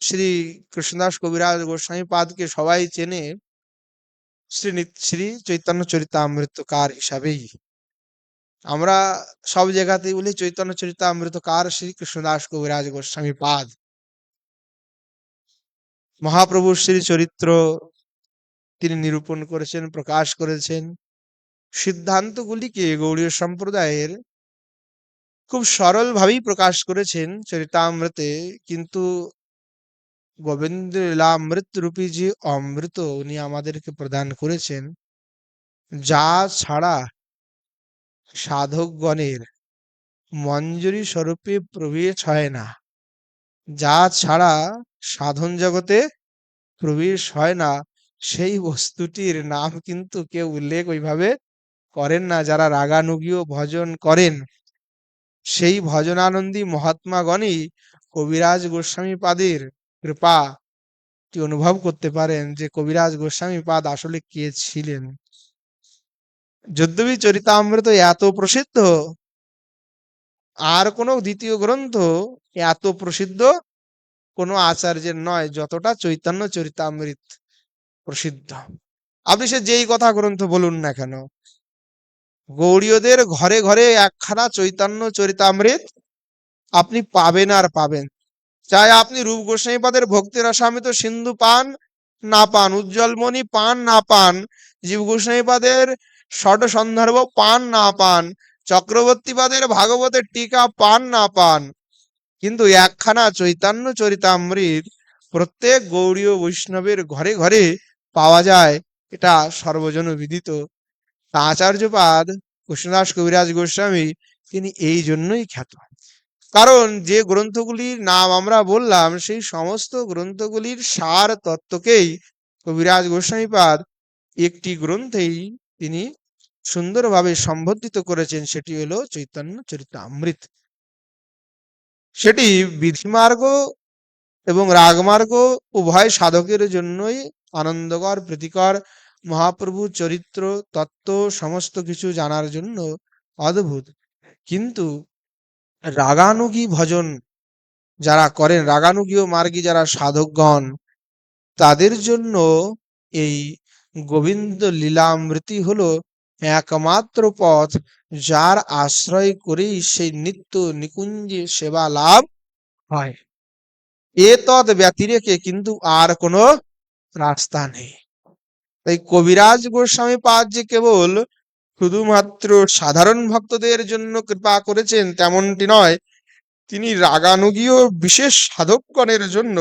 শ্রী কৃষ্ণদাস কবিরাজ গোস্বামী পাদকে সবাই চেনে শ্রী চৈতন্য চরিতামৃতকার হিসাবেই। আমরা সব জায়গাতেই বলি চৈতন্য চরিতামৃতকার শ্রী কৃষ্ণদাস কবিরাজ গোস্বামী পাদ। মহাপ্রভুর শ্রী চরিত্র তিনি নিরূপণ করেছেন, প্রকাশ করেছেন। সিদ্ধান্তগুলিকে গৌড়ীয় সম্প্রদায়ের খুব সরল ভাবেই প্রকাশ করেছেন চরিতামৃতে, কিন্তু গোবিন্দ লীলামৃত রূপী যে অমৃত উনি আমাদেরকে প্রদান করেছেন, যা ছাড়া সাধকগণের মঞ্জুরি স্বরূপে প্রবেশ হয় না, যা ছাড়া সাধন জগতে প্রবেশ হয় না, সেই বস্তুটির নাম কিন্তু কেউ উল্লেখ ওইভাবে করেন না। যারা রাগানুগীয় ভজন করেন, সেই ভজনানন্দী মহাত্মাগণই কবিরাজ গোস্বামী পাদের কৃপা অনুভব করতে পারেন যে কবিরাজ গোস্বামী পাদ আসলে কে ছিলেন। যদ্যপি চরিতামৃত এত প্রসিদ্ধ, আর কোনো দ্বিতীয় গ্রন্থ এত প্রসিদ্ধ কোনো আচার্যের নয় যতটা চৈতন্য চরিতামৃত প্রসিদ্ধ। আপনি সে যেই কথা গ্রন্থ বলুন না কেন, গৌড়ীয়দের ঘরে ঘরে একখানা চৈতন্য চরিতামৃত আপনি পাবেন আর পাবেন। চাই আপনি রূপ গোস্বামী পাদের ভক্তি রসামৃত সিন্ধু পান না পান, উজ্জ্বলমণি পান না পান, জীব গোস্বামী পাদের ষট সন্দর্ভ পান না পান, চক্রবর্তীবাদের ভাগবতের টিকা পান না পান, কিন্তু একখানা চৈতন্য চরিতামৃত প্রত্যেক গৌড়ীয় বৈষ্ণবের ঘরে ঘরে পাওয়া যায়, এটা সর্বজন বিদিত। আচার্যপাদ কৃষ্ণদাস কবিরাজ গোস্বামী তিনি এই জন্যই খ্যাত, কারণ যে গ্রন্থগুলির নাম আমরা বললাম সেই সমস্ত গ্রন্থগুলির সার তত্ত্বকেই কবিরাজ গোস্বামীপাদ একটি গ্রন্থেই তিনি সুন্দরভাবে সম্বোধিত করেছেন, সেটি হলো চৈতন্য চরিতামৃত। সেটি বিধিমার্গ এবং রাগমার্গ উভয় সাধকের জন্যই আনন্দকর, প্রীতিকর। মহাপ্রভু চরিত্র তত্ত্ব সমস্ত কিছু জানার জন্য অদ্ভুত। কিন্তু রাগানুগী ভজন যারা করেন, রাগানুগীয় মার্গী যারা সাধকগণ, তাদের জন্য এই গোবিন্দ লীলামৃতি হলো একমাত্র পথ, যার আশ্রয় করেই সেই নিত্য নিকুঞ্জে সেবা লাভ হয়। এতদ ব্যতিরেকে কিন্তু আর কোনো রাস্তা নেই। তাই কবিরাজ গোস্বামী পাদ যে কেবল শুধুমাত্র সাধারণ ভক্তদের জন্য কৃপা করেছেন তেমনটি নয়, তিনি রাগানুগীয় বিশেষ সাধকগণের জন্য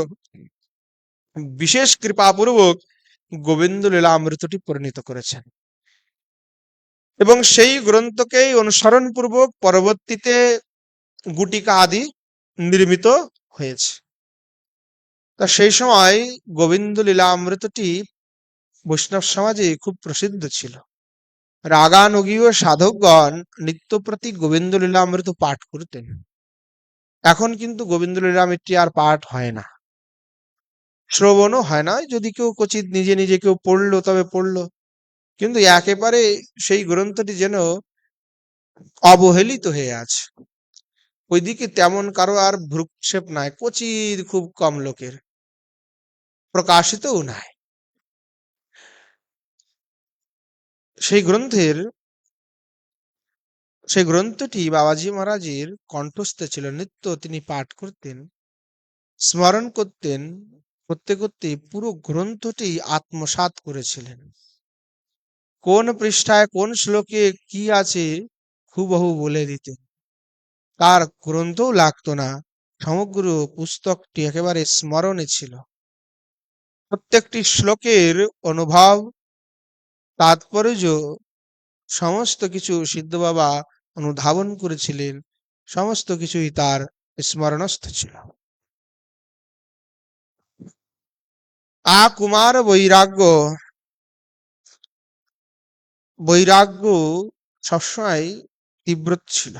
বিশেষ কৃপাপূর্বক গোবিন্দ লীলামৃতটি পরিণত করেছেন, এবং সেই গ্রন্থকেই অনুসরণ পূর্বক পরবর্তীতে গুটিকা আদি নির্মিত হয়েছে। তা সেই সময় গোবিন্দ লীলামৃতটি বৈষ্ণব সমাজে খুব প্রসিদ্ধ ছিল। রাগানুগীয় সাধকগণ নিত্যপ্রতি গোবিন্দ লীলামৃত পাঠ করতেন। এখন কিন্তু গোবিন্দ লীলামৃতটি আর পাঠ হয় না, শ্রবণও হয় না। যদি কেউ ক্বচিৎ নিজে নিজে কেউ পড়লো তবে পড়লো, কিন্তু একেবারে সেই গ্রন্থটি যেন অবহেলিত হয়ে আছে। ওইদিকে তেমন কারো আর ভ্রুক্ষেপ নাই, ক্বচিৎ খুব কম লোকের, প্রকাশিতও নাই। সেই গ্রন্থটি বাবাজি মহারাজের কণ্ঠস্থ ছিল, নিত্য তিনি পাঠ করতেন, স্মরণ করতেন, করতে করতে পুরো গ্রন্থটি আত্মসাৎ করেছিলেন। কোন পৃষ্ঠায় কোন শ্লোকে কি আছে হুবহু বলে দিতেন, তার গ্রন্থও লাগতো না, সমগ্র পুস্তকটি একেবারে স্মরণে ছিল। প্রত্যেকটি শ্লোকের অনুভব, তাৎপর্য সমস্ত কিছু সিদ্ধ বাবা অনুধাবন করেছিলেন, সমস্ত কিছুই তার স্মরণস্থ ছিল। কুমার বৈরাগ্য সবসময় তীব্র ছিল।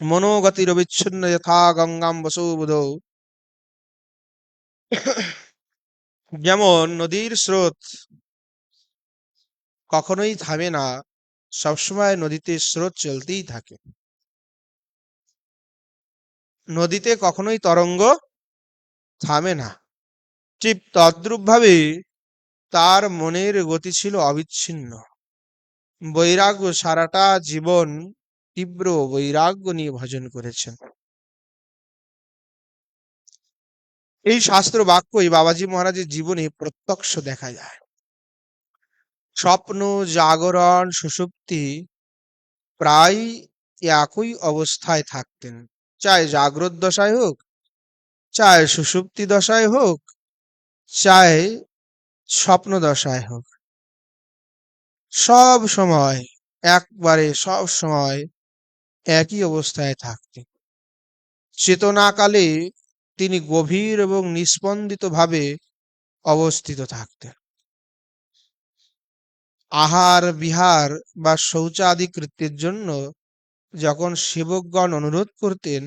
মনোগতির অবিচ্ছিন্ন যথা গঙ্গাম বসুবোধ, যেমন নদীর স্রোত কখনোই থামে না, সবসময় নদীতে স্রোত চলতেই থাকে, নদীতে কখনোই তরঙ্গ থামে না। ঠিক তদ্রূপ ভাবে তার মনের গতি ছিল অবিচ্ছিন্ন। বৈরাগ্য সারাটা জীবন তীব্র বৈরাগ্য নিয়ে ভজন করেছেন। এই শাস্ত্র বাক্যই বাবাজি মহারাজের জীবনে প্রত্যক্ষ দেখা যায়। স্বপ্ন, জাগরণ, সুষুপ্তি প্রায় একই অবস্থায় থাকতেন, চাই জাগ্রত দশায় হোক, চাই সুষুপ্তি দশায় হোক, চাই স্বপ্ন দশায় হোক, সব সময় সব সময় একই অবস্থায় থাকতেন। চেতনাকালে তিনি গভীর এবং নিস্পন্দিত ভাবে অবস্থিত থাকতেন। আহার বিহার বা শৌচাদি কৃত্যের জন্য যখন সেবকগণ অনুরোধ করতেন,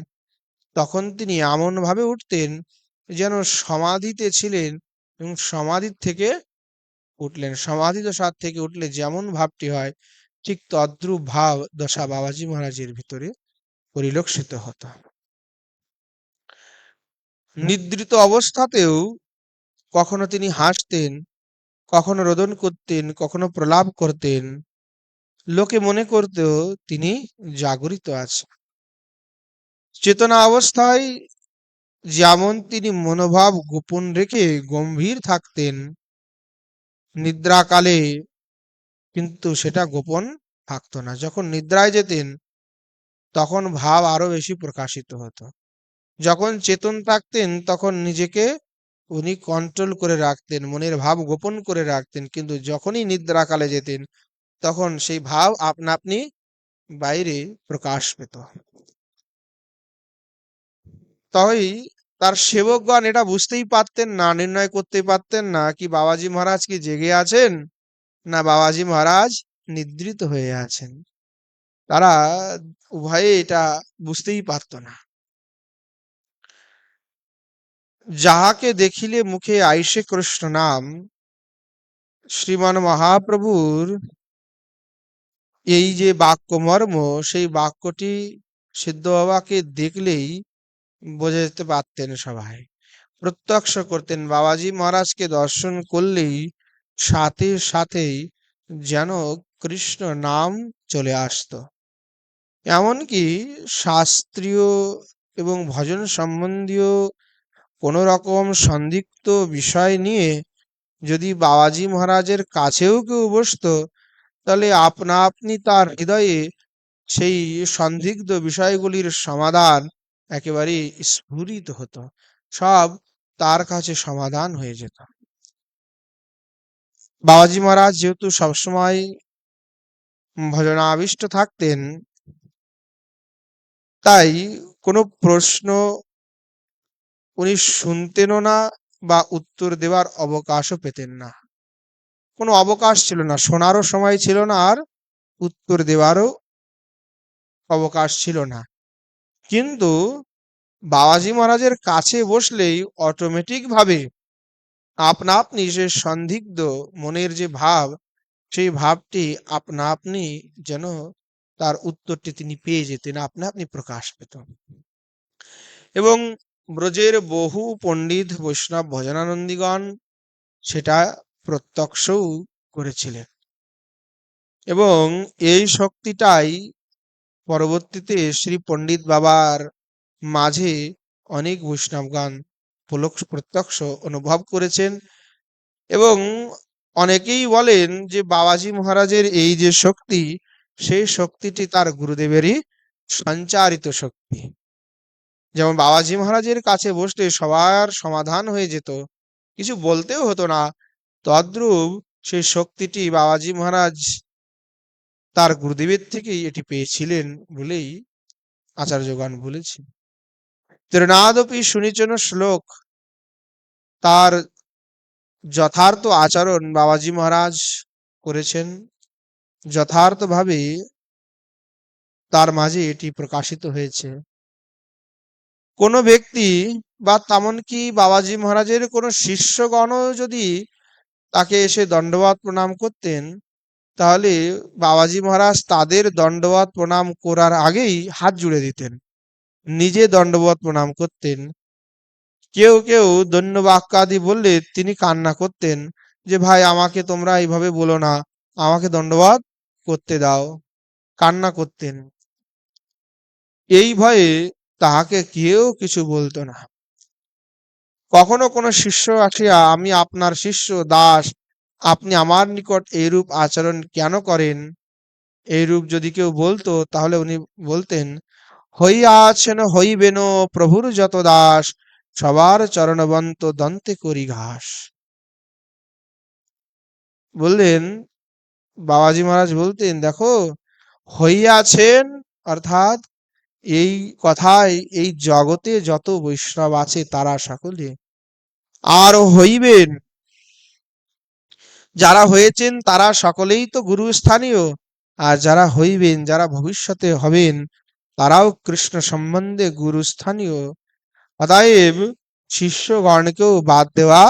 তখন তিনি এমন ভাবে উঠতেন যেন সমাধিতে ছিলেন, এবং সমাধি থেকে উঠলেন। সমাধি দশা থেকে উঠলে যেমন ভাবটি হয়, ঠিক তদ্রূপ ভাব দশা বাবাজি মহারাজের ভিতরে পরিলক্ষিত হতো। নিদ্রিত অবস্থাতেও কখনো তিনি হাসতেন, কখনো রোদন করতেন, কখনো প্রলাপ করতেন। লোকে মনে করত তিনি জাগরিত আছেন। চেতনা অবস্থায় যেমন তিনি মনোভাব গোপন রেখে গম্ভীর থাকতেন, নিদ্রাকালে কিন্তু সেটা গোপন থাকতো না। যখন নিদ্রায় যেতেন তখন ভাব আরো বেশি প্রকাশিত হতো। যখন চেতন থাকতেন তখন নিজেকে উনি কন্ট্রোল করে রাখতেন, মনের ভাব গোপন করে রাখতেন, কিন্তু যখনই নিদ্রাকালে যেতেন তখন সেই ভাব আপনা আপনি বাইরে প্রকাশ পেত। তাই তার সেবকগণ এটা বুঝতেই পারতেন না, নির্ণয় করতে পারতেন না কি বাবাজি মহারাজ কি জেগে আছেন না বাবাজি মহারাজ নিদ্রিত হয়ে আছেন। তারা উভয়ে এটা বুঝতেই পারত না। যাহাকে দেখিলে মুখে আইসে কৃষ্ণ নাম, শ্রীমান মহাপ্রভুর এই যে বাক্য মর্ম, সেই বাক্যটি সিদ্ধ বাবাকে দেখলেই বোঝা যেতে পারতেন সবাই, প্রত্যক্ষ করতেন। বাবাজি মহারাজকে দর্শন করলেই সাথে সাথেই যেন কৃষ্ণ নাম চলে আসতো। এমনকি শাস্ত্রীয় এবং ভজন সম্বন্ধীয় কোনো রকম সন্দিগ্ধ বিষয় নিয়ে যদি বাবাজি মহারাজের কাছেও কেউ বসতো, তাহলে আপনা আপনি তার হৃদয়ে সেই সন্দিগ্ধ বিষয়গুলির সমাধান একেবারে স্ফুরিত হতো, সব তার কাছে সমাধান হয়ে যেত। বাবাজি মহারাজ যেহেতু সবসময় ভজনাবিষ্ট থাকতেন, তাই কোনো প্রশ্ন উনি শুনতেনও না বা উত্তর দেওয়ার অবকাশও পেতেন না। কোনো অবকাশ ছিল না, শোনারও সময় ছিল না, আর উত্তর দেওয়ারও অবকাশ ছিল না। কিন্তু বাবাজি মহারাজের কাছে বসলেই অটোমেটিক ভাবে আপনা আপনি সে সন্দিগ্ধ মনের যে ভাব, সেই ভাবটি আপনা আপনি যেন তার উত্তরটি তিনি পেয়ে যেতেন, আপনা আপনি প্রকাশ পেত। এবং ব্রজের বহু পণ্ডিত বৈষ্ণব ভজনানন্দীগণ সেটা প্রত্যক্ষও করেছিলেন। এবং এই শক্তিটাই পরবর্তীতে শ্রী পণ্ডিত বাবার মাঝে অনেক বৈষ্ণবগণ প্রত্যক্ষ অনুভব করেছেন। এবং অনেকেই বলেন যে বাবাজি মহারাজের এই যে শক্তি, সেই শক্তিটি তার গুরুদেবেরই সঞ্চারিত শক্তি। যেমন বাবাজি মহারাজের কাছে বসলে সবার সমাধান হয়ে যেত, কিছু বলতেও হতো না, তদ্রূপ সেই শক্তিটি বাবাজি মহারাজ তার গুরুদেবের থেকেই এটি পেয়েছিলেন বলেই আচার্যগণ বলেছেন। ত্রিনাদপি শুনিচন শ্লোক, তার যথার্থ আচরণ বাবাজি মহারাজ করেছেন, যথার্থভাবে তার মাঝে এটি প্রকাশিত হয়েছে। কোনো ব্যক্তি বা তেমনকি বাবাজি মহারাজের কোনো শিষ্যগণও যদি তাকে এসে দণ্ডবত প্রণাম করতেন, তাহলে বাবাজি মহারাজ তাদের দণ্ডবত প্রণাম করার আগেই হাত জুড়ে দিতেন, নিজে দণ্ডবত প্রণাম করতেন। কেউ কেউ দণ্ডবাক্যাদি বললে তিনি কান্না করতেন যে ভাই আমাকে তোমরা এইভাবে বলো না, আমাকে দণ্ডবত করতে দাও, কান্না করতেন। এই ভয়ে তাহাকে কেউ কিছু বলতো না। কখনো কোনো শিষ্য আসিয়া আমি আপনার শিষ্য দাস, আপনি আমার নিকট এইরূপ আচরণ কেন করেন, এইরূপ যদি কেউ বলতো, তাহলে উনি বলতেন হইয়াছেন হইবেন প্রভুর যত দাস, সবার চরণবন্ত দন্তে করি ঘাস। বললেন, বাবাজি মহারাজ বলতেন দেখো, হইয়াছেন অর্থাৎ এই কথায় এই জগতে যত বৈষ্ণব আছে তারা সকলে, আর হইবেন যারা হয়েছেন তারা সকলেই তো গুরুস্থানীয়, আর যারা হইবেন যারা ভবিষ্যতে হবেন তারাও কৃষ্ণ সম্বন্ধে গুরুস্থানীয়। অতএব শিষ্যগণকেও বাদ দেওয়া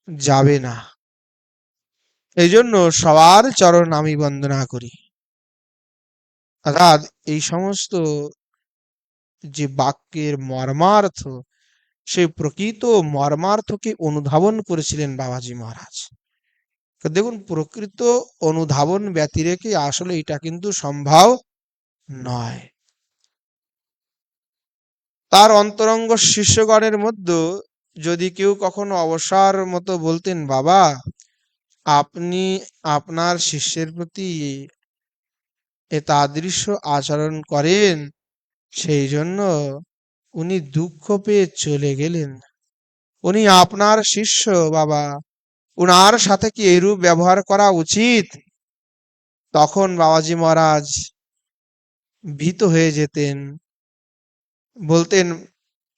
যাবে না। এই জন্য সবার চরণ আমি বন্দনা করি। অর্থাৎ এই সমস্ত যে বাক্যের মর্মার্থ, সেই প্রকৃত মর্মার্থকে অনুধাবন করেছিলেন বাবাজি মহারাজ। দেখুন, প্রকৃত অনুধাবন ব্যতিরেকে আসলে এটা কিন্তু সম্ভব নয়। তার অন্তরঙ্গ শিষ্যগণের মধ্যে যদি কেউ কখনো অবসর মতো বলতেন, বাবা আপনি আপনার শিষ্যের প্রতি এ তাদৃশ্য আচরণ করেন, সেই জন্য উনি দুঃখ পেয়ে চলে গেলেন। উনি আপনার শিষ্য বাবা, উনার সাথে কি এরূপ ব্যবহার করা উচিত? তখন বাবাজি মহারাজ ভীত হয়ে যেতেন, বলতেন,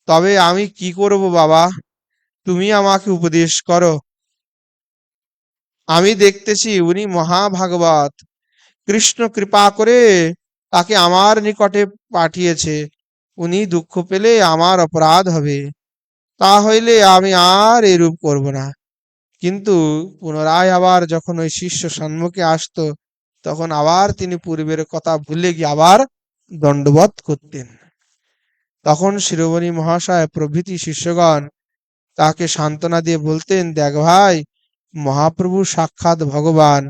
তবে আমি কি করব বাবা, তুমি আমাকে উপদেশ করো। আমি দেখতেছি উনি মহাভাগবত, কৃষ্ণ কৃপা করে তাকে আমার নিকটে পাঠিয়েছে, উনি দুঃখ পেলে আমার অপরাধ হবে, তা হইলে আমি আর এরূপ করব না। কিন্তু পুনরায় আবার যখন ওই শিষ্য সম্মুখে আসতো, তখন আবার তিনি পূর্বের কথা ভুলে গিয়ে আবার দণ্ডবৎ করতেন। তখন শিরোমণি মহাশয় প্রভৃতি শিষ্যগণ তাকে সান্ত্বনা দিয়ে বলতেন, দেখ ভাই, মহাপ্রভু সাক্ষাৎ ভগবান,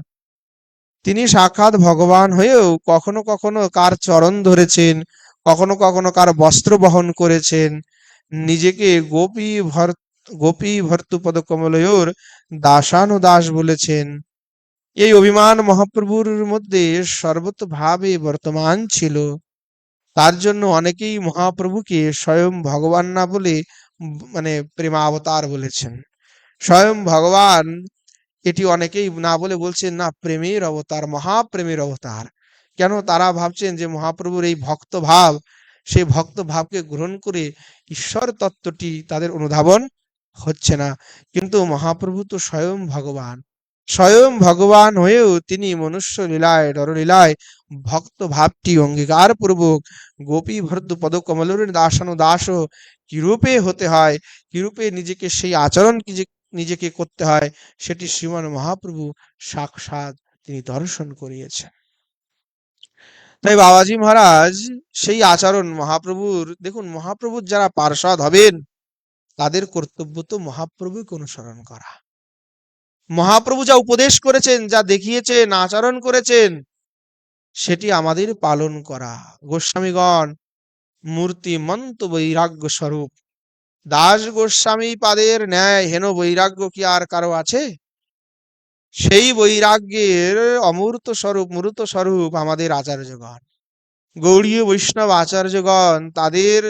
তিনি সাক্ষাৎ ভগবান হয়েও কখনো কখনো কার চরণ ধরেছেন, কখনো কখনো কার বস্ত্র বহন করেছেন, নিজেকে গোপী ভর্তুপদ কমলয়োর দাসানুদাস বলেছেন। এই অভিমান মহাপ্রভুর মধ্যে সর্বতভাবে বর্তমান ছিল। তার জন্য অনেকেই মহাপ্রভুকে স্বয়ং ভগবান না বলে মানে প্রেমাবতার বলেছেন। স্বয়ং ভগবান এটি অনেকেই না বলে বলছেন না, প্রেমের অবতার, মহাপ্রেমের অবতার। কেন? তারা ভাবছেন যে মহাপ্রভুর এই ভক্ত ভাব, সেই ভক্ত ভাবকে গ্রহণ করে ঈশ্বর তত্ত্বটি তাদের অনুধাবন হচ্ছে না। কিন্তু মহাপ্রভু তো স্বয়ং ভগবান, স্বয়ং ভগবান হয়েও তিনি মনুষ্য লীলায়, নরলীলায় ভক্ত ভাবটি অঙ্গীকার পূর্বক গোপী ভর্তু পদকমলের দাসানুদাস কিরূপে হতে হয়, কিরূপে নিজেকে সেই আচরণ নিজেকে করতে হয়, সেটি শ্রীমান মহাপ্রভু সাক্ষাৎ তিনি দর্শন করিয়েছেন। তাই বাবাজি মহারাজ সেই আচরণ মহাপ্রভুর, দেখুন মহাপ্রভুর যারা পার্ষদ হবেন তাদের কর্তব্য তো মহাপ্রভুকে অনুসরণ করা। মহাপ্রভু যা উপদেশ করেছেন, যা দেখিয়েছেন, আচরণ করেছেন, সেটি আমাদের পালন করা। গোস্বামীগণ মূর্তিমন্ত বৈরাগ্য স্বরূপ, দাস গোস্বামী পাদের ন্যায় হেন বৈরাগ্য কি আর কারো আছে? সেই বৈরাগ্যের অমূর্ত স্বরূপ, মূর্ত স্বরূপ আমাদের আচার্যগণ, গৌড়ীয় বৈষ্ণব আচার্যগণ। তাদের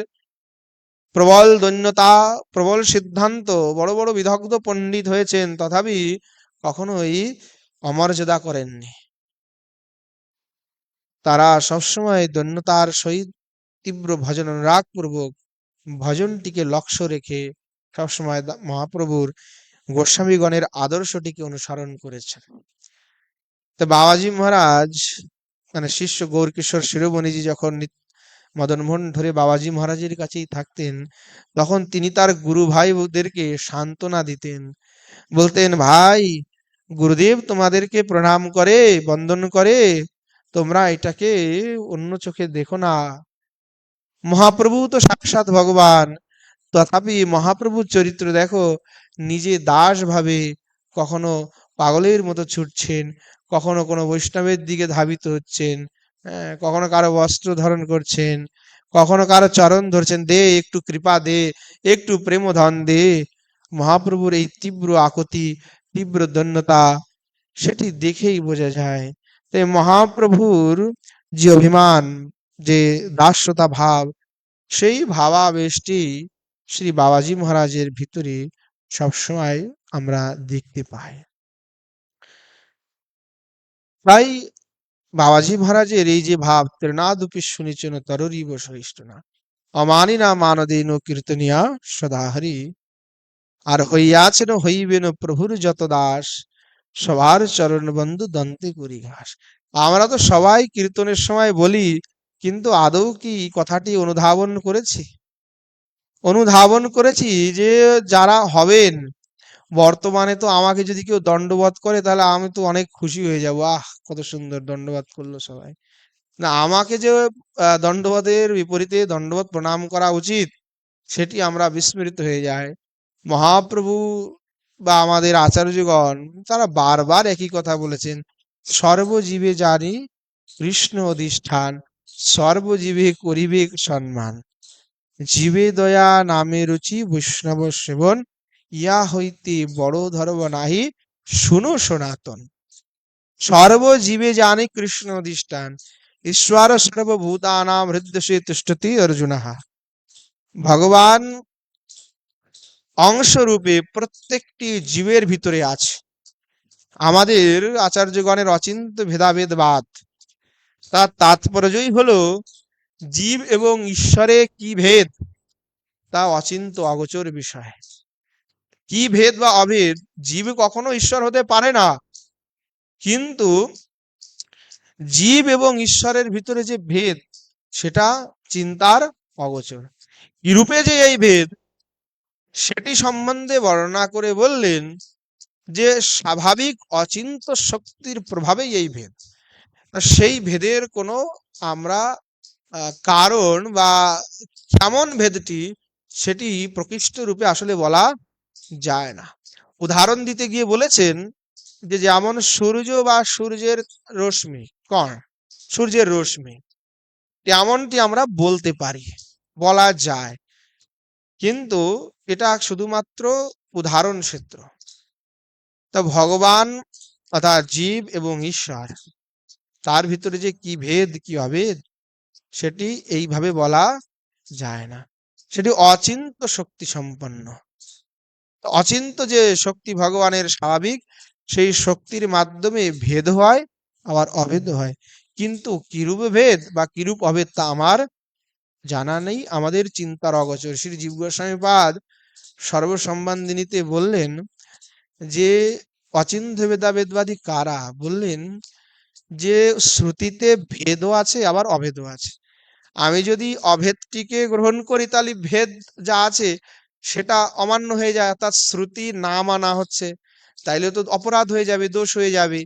প্রবল দৈন্যতা, প্রবল সিদ্ধান্ত, বড় বড় বিদগ্ধ পণ্ডিত হয়েছেন, তথাপি কখনোই অমর্যাদা করেননি। তারা সবসময় দৈন্যতার সহিত তীব্র ভজন অনুরাগ পূর্বক ভজনটিকে লক্ষ্য রেখে সবসময় মহাপ্রভুর গোস্বামীগণের আদর্শটিকে অনুসরণ করেছেন। তো বাবাজি মহারাজ মানে শিষ্য গৌরকিশোর শিরোমণিজি যখন মদনমোহন ধরে বাবাজি মহারাজের কাছেই থাকতেন, তখন তিনি তার গুরু ভাইদেরকে সান্ত্বনা দিতেন, বলতেন, ভাই, গুরুদেব তোমাদেরকে প্রণাম করে, বন্দন করে, তোমরা এটাকে অন্য চোখে দেখো না। মহাপ্রভু তো সাক্ষাৎ ভগবান, তথাপি মহাপ্রভুর চরিত্র দেখো, নিজে দাস ভাবে কখনো পাগলের মতো ছুটছেন, কখনো কোনো বৈষ্ণবের দিকে ধাবিত হচ্ছেন, কখনো কারো বস্ত্র ধারণ করছেন, কখনো কারো চরণ ধরছেন, দে একটু কৃপা দে, একটু প্রেমধন দে। মহাপ্রভুর এই তীব্র আকুতি, তীব্র দৈন্যতা, সেটি দেখেই বোঝা যায়। তাই মহাপ্রভুর যে অভিমান, যে দাস্যতা ভাব, সেই ভাবাবেশটি শ্রী বাবাজি মহারাজের ভিতরে সবসময় আমরা দেখতে পাই। তাই বাবাজি মহারাজের এই যে ভাব, তৃণাদুপি শুনিচন তররিব সহিষ্ণুনা, অমানি না মানদেন কীর্তনিয়া সদা হরি, আর হইয়াছেন হইবেন প্রভুর যত দাস, সবার চরণ বন্ধু দন্তে করি ঘাস। আমরা তো সবাই কীর্তনের সময় বলি, কিন্তু আদৌ কি কথাটি অনুধাবন করেছি? অনুধাবন করেছি যে যারা হবেন, বর্তমানে তো আমাকে যদি কেউ দণ্ডবৎ করে তাহলে আমি তো অনেক খুশি হয়ে যাব, আহ কত সুন্দর দণ্ডবৎ করলো সবাই। না, আমাকে যে দণ্ডবতের বিপরীতে দণ্ডবৎ প্রণাম করা উচিত, সেটি আমরা বিস্মৃত হয়ে যায়। মহাপ্রভু বা আমাদের আচার্যগণ তারা বারবার একই কথা বলেছেন, সর্বজীবে জানি কৃষ্ণ অধিষ্ঠান, সর্বজীবে করিবে সম্মান, জীবে দয়া নামে রুচি বৈষ্ণব সেবন, ইয়া হইতে বড় ধর্ম নাহি শুনো সনাতন। সর্বজীবে জানি কৃষ্ণ অধিষ্ঠান, ঈশ্বর সর্বভূতানাং হৃদয়সে তিষ্ঠতি অর্জুন। ভগবান অংশরূপে প্রত্যেকটি জীবের ভিতরে আছে। আমাদের আচার্যগণের অচিন্ত ভেদাভেদবাদ, তার তাৎপর্যই হলো জীব এবং ঈশ্বরে কি ভেদ তা অচিন্ত অগোচর বিষয়। কি ভেদ বা অভেদ? জীব কখনো ঈশ্বর হতে পারে না, কিন্তু জীব এবং ঈশ্বরের ভিতরে যে ভেদ সেটা চিন্তার অগোচর। কিরূপে যে এই ভেদ সেটি সম্বন্ধে বর্ণনা করে বললেন যে স্বাভাবিক অচিন্ত শক্তির প্রভাবেই এই ভেদ। সেই ভেদের কোনো আমরা কারণ বা কেমন ভেদটি সেটি প্রকৃষ্ট রূপে আসলে বলা যায় না। উদাহরণ দিতে গিয়ে বলেছেন যে যেমন সূর্য বা সূর্যের রশ্মি, কণ সূর্যের রশ্মি, তেমনটি আমরা বলতে পারি, বলা যায়, কিন্তু এটা শুধুমাত্র উদাহরণ ক্ষেত্র। তা ভগবান অর্থাৎ জীব এবং ঈশ্বর, তার ভিতরে যে কি ভেদ কি অভেদ সেটি এইভাবে বলা যায় না। সেটি অচিন্ত শক্তি সম্পন্ন। অচিন্ত যে শক্তি ভগবানের স্বাভাবিক, সেই শক্তির মাধ্যমে ভেদ হয় আবার অভেদ হয়, কিন্তু কিরূপ ভেদ বা কিরূপ অভেদ তা আমার জানা নেই, আমাদের চিন্তার অগোচর। শ্রী জীব গোস্বামী পাদ সর্বসম্বন্ধিনীতে বললেন যে অচিন্ত ভেদাভেদবাদী কারা? বললেন যে শ্রুতিতে ভেদও আছে আবার অভেদও আছে। আমি যদি অভেদটিকে গ্রহণ করি তাহলে ভেদ যা আছে সেটা অমান্য হয়ে যায়, অর্থাৎ শ্রুতি না মানা হচ্ছে, তাইলে তো অপরাধ হয়ে যাবে, দোষ হয়ে যাবে।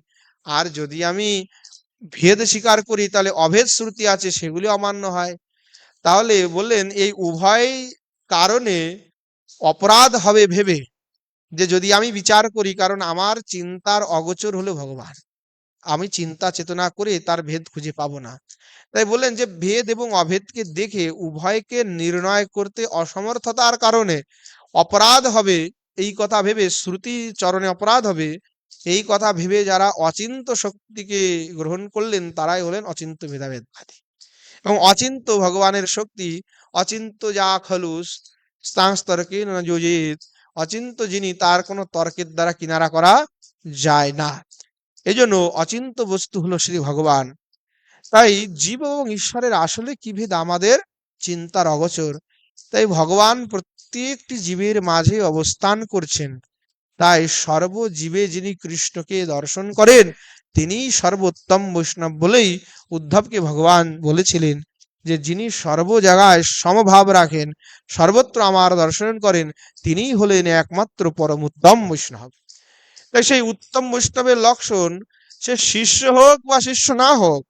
আর যদি আমি ভেদ স্বীকার করি তাহলে অভেদ শ্রুতি আছে সেগুলি অমান্য হয়। তাহলে বললেন এই উভয় কারণে অপরাধ হবে ভেবে যে যদি আমি বিচার করি, কারণ আমার চিন্তার অগোচর হলো ভগবান, আমি চিন্তা চেতনা করে তার ভেদ খুঁজে পাবো না। তাই বললেন যে ভেদ এবং অভেদকে দেখে উভয়কে নির্ণয় করতে অসমর্থতার কারণে অপরাধ হবে, এই কথা ভেবে শ্রুতি চরণে অপরাধ হবে, এই কথা ভেবে যারা অচিন্ত শক্তিকে গ্রহণ করলেন তারাই হলেন অচিন্ত ভেদাভেদবাদী। এবং অচিন্ত ভগবানের শক্তি, অচিন্ত যা খলুস স্তাংস্তর্কে না যোজিত, অচিন্ত যিনি তার কোনো তর্কের দ্বারা কিনারা করা যায় না। এজন্য অচিন্ত বস্তু হলো শ্রী ভগবান। তাই জীব এবং ঈশ্বরের আসলে কি ভেদ আমাদের চিন্তার অগোচর। তাই ভগবান প্রত্যেকটি জীবের মাঝে অবস্থান করছেন। তাই সর্বজীবে যিনি কৃষ্ণকে দর্শন করেন তিনি সর্বোত্তম বৈষ্ণব বলেই উদ্ধবকে ভগবান বলেছিলেন যে যিনি সর্ব জায়গায় সমভাব রাখেন, সর্বত্র আমার দর্শন করেন, তিনিই হলেন একমাত্র পরম উত্তম বৈষ্ণব। তাই সেই উত্তম বৈষ্ণবের লক্ষণ, সে শিষ্য হোক বা শিষ্য না হোক,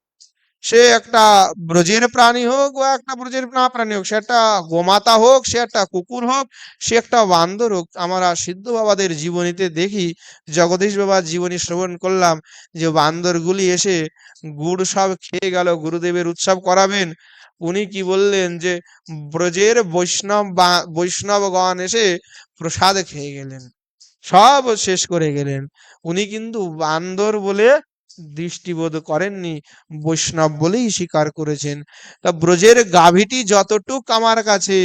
সে একটা ব্রজের প্রাণী হোক বা একটা ব্রজের না প্রাণী হোক, সে একটা গোমাতা হোক, সে একটা কুকুর হোক, সে একটা বান্দর হোক। আমরা সিদ্ধ বাবাদের জীবনীতে দেখি, জগদীশ বাবার জীবনী শ্রবণ করলাম যে বান্দরগুলি এসে গুড় সব খেয়ে গেল, গুরুদেবের উৎসব করাবেন, উনি কি বললেন যে ব্রজের বৈষ্ণবগণ এসে প্রসাদ খেয়ে গেলেন, সব শেষ করে গেলেন। উনি কিন্তু বান্দর বলে দৃষ্টিবোধ করেননি, বৈষ্ণব বলেই স্বীকার করেছেন। তা ব্রজের গাভীটি যতটুক আমার কাছে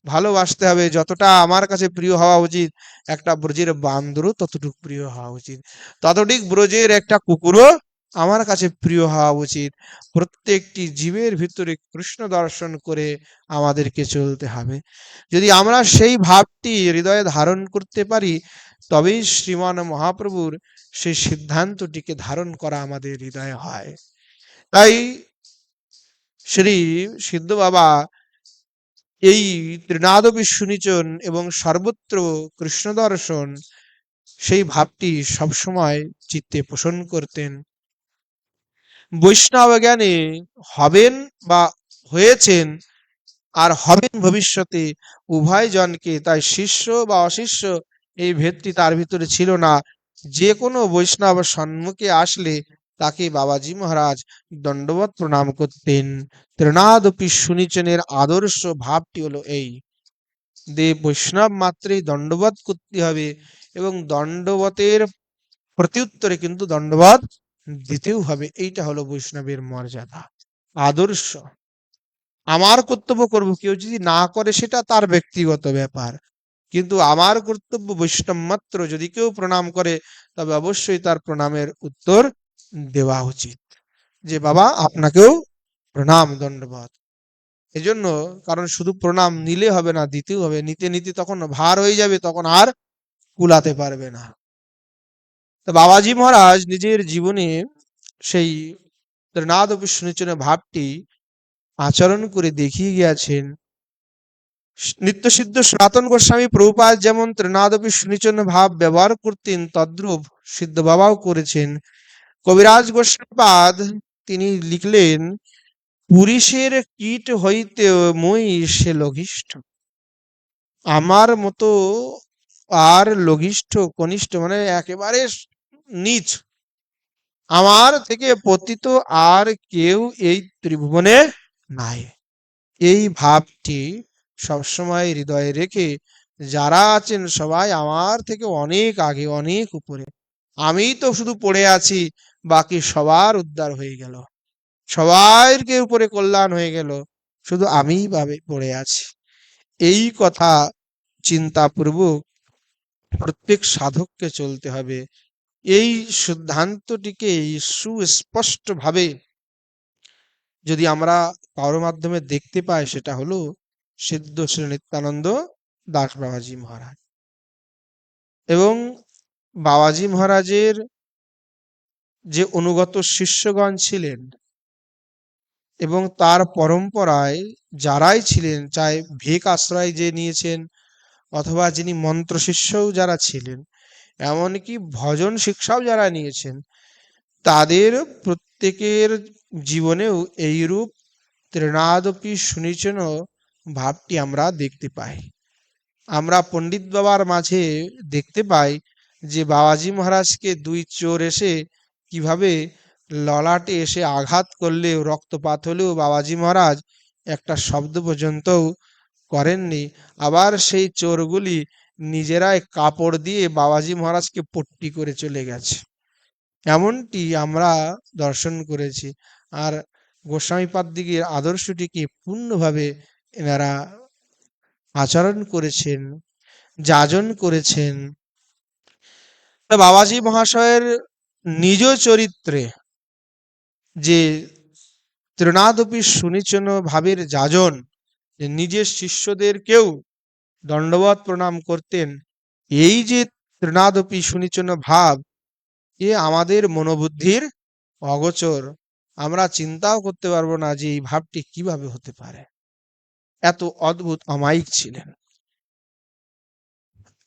ভালোবাসতে হবে, যতটা আমার কাছে প্রিয় হওয়া উচিত, একটা ব্রজের বান্দরও ততটুকু প্রিয় হওয়া উচিত, ততটুক ব্রজের একটা কুকুরও আমার কাছে প্রিয় হওয়া উচিত। প্রত্যেকটি জীবের ভিতরে কৃষ্ণ দর্শন করে আমাদেরকে চলতে হবে। যদি আমরা সেই ভাবটি হৃদয়ে ধারণ করতে পারি, তবেই শ্রীমান মহাপ্রভুর সেই সিদ্ধান্তটিকে ধারণ করা আমাদের হৃদয়ে হয়। তাই শ্রী সিদ্ধ বাবা এই ত্রিনাদবি সুনিচন এবং সর্বত্র কৃষ্ণ দর্শন, সেই ভাবটি সবসময় চিত্তে পোষণ করতেন। বৈষ্ণব জ্ঞানে হবেন বা হয়েছেন আর হবেন ভবিষ্যতে উভয় জনকে, তাই শিষ্য বা অশিষ্য এই ভেদটি তার ভিতরে ছিল না। যে কোনো বৈষ্ণব সম্মুখে আসলে তাকে বাবাজি মহারাজ দণ্ডবত প্রণাম করতেন। ত্রিনাদপি সুনিচনের আদর্শ ভাবটি হলো এই, দেব বৈষ্ণব মাত্রই দণ্ডবত করতে হবে এবং দণ্ডবতের প্রত্যুত্তরে কিন্তু দণ্ডবত দিতেও হবে। এইটা হলো বৈষ্ণবের মর্যাদা, আদর্শ। আমার কর্তব্য করব, কেউ যদি না করে সেটা তার ব্যক্তিগত ব্যাপার, কিন্তু আমার কর্তব্য বৈষ্ণব মাত্র যদি কেউ প্রণাম করে তবে অবশ্যই তার প্রণামের উত্তর দেওয়া উচিত, যে বাবা আপনাকেও প্রণাম, দণ্ডবত। এজন্য, কারণ শুধু প্রণাম নিলে হবে না, দিতেও হবে। নিতে নিতে তখন ভার হয়ে যাবে, তখন আর কুলাতে পারবে না। তো বাবাজি মহারাজ নিজের জীবনে সেই ত্রিনাদ বিষ্ণুচরণের ভাবটি আচরণ করে দেখিয়ে গিয়েছেন। নিত্যসিদ্ধ সনাতন গোস্বামী প্রভুপাদ যেমন ত্রিনাদপি সুনিচন্ন ভাব ব্যবহার করতেন, তদ্রূপ সিদ্ধ বাবাও করেছেন। কবিরাজ গোস্বামীপাদ তিনি লিখলেন, পুরুষের কীট হইতে মই সে লঘিষ্ঠ। আমার মতো আর লঘিষ্ঠ, কনিষ্ঠ মানে একেবারে নীচ, আমার থেকে পতিত আর কেউ এই ত্রিভুবনে নাই। এই ভাবটি সবসময় হৃদয়ে রেখে যারা আছেন সবাই আমার থেকে অনেক আগে, অনেক উপরে, আমি তো শুধু পড়ে আছি, বাকি সবার উদ্ধার হয়ে গেল, সবাইকে উপরে কল্যাণ হয়ে গেল, শুধু আমিই ভাবে পড়ে আছি। এই কথা চিন্তাপূর্বক প্রত্যেক সাধককে চলতে হবে। এই সিদ্ধান্তটিকে সুস্পষ্ট ভাবে যদি আমরা কারোর মাধ্যমে দেখতে পাই, সেটা হলো সিদ্ধ শ্রী নিত্যানন্দ দাস বাবাজি মহারাজ। এবং বাবাজি মহারাজের যে অনুগত শিষ্যগণ ছিলেন এবং তার পরম্পরায় যারাই ছিলেন, চাই ভিক আশ্রয় যে নিয়েছেন অথবা যিনি মন্ত্র শিষ্যও যারা ছিলেন, এমনকি ভজন শিক্ষাও যারা নিয়েছেন, তাদের প্রত্যেকের জীবনেও এইরূপ ত্রিনাদপি সুনিচন ভাবটি আমরা দেখতে পাই। আমরা পণ্ডিত বাবার মাঝে দেখতে পাই যে বাবাজি মহারাজকে দুই চোর এসে কিভাবে ললাটে এসে আঘাত করলেও, রক্তপাত হলেও বাবাজি মহারাজ একটা শব্দ পর্যন্তও করেননি। আবার সেই চোরগুলি নিজেরাই কাপড় দিয়ে বাবাজি মহারাজকে পট্টি করে চলে গেছে, এমনটি আমরা দর্শন করেছি। আর গোস্বামীপাদ দিকের আদর্শটিকে পূর্ণভাবে এনারা আচরণ করেছেন, যাজন করেছেন। বাবাজি মহাশয়ের নিজ চরিত্রে যে ত্রিনাদপি সুনিচন ভাবের যাজন, যে নিজের শিষ্যদেরকেও দণ্ডবত প্রণাম করতেন, এই যে ত্রিনাদপি সুনিচন ভাব, এ আমাদের মনোবুদ্ধির অগোচর। আমরা চিন্তাও করতে পারবো না যে এই ভাবটি কিভাবে হতে পারে। এত অদ্ভুত অমায়িক ছিলেন।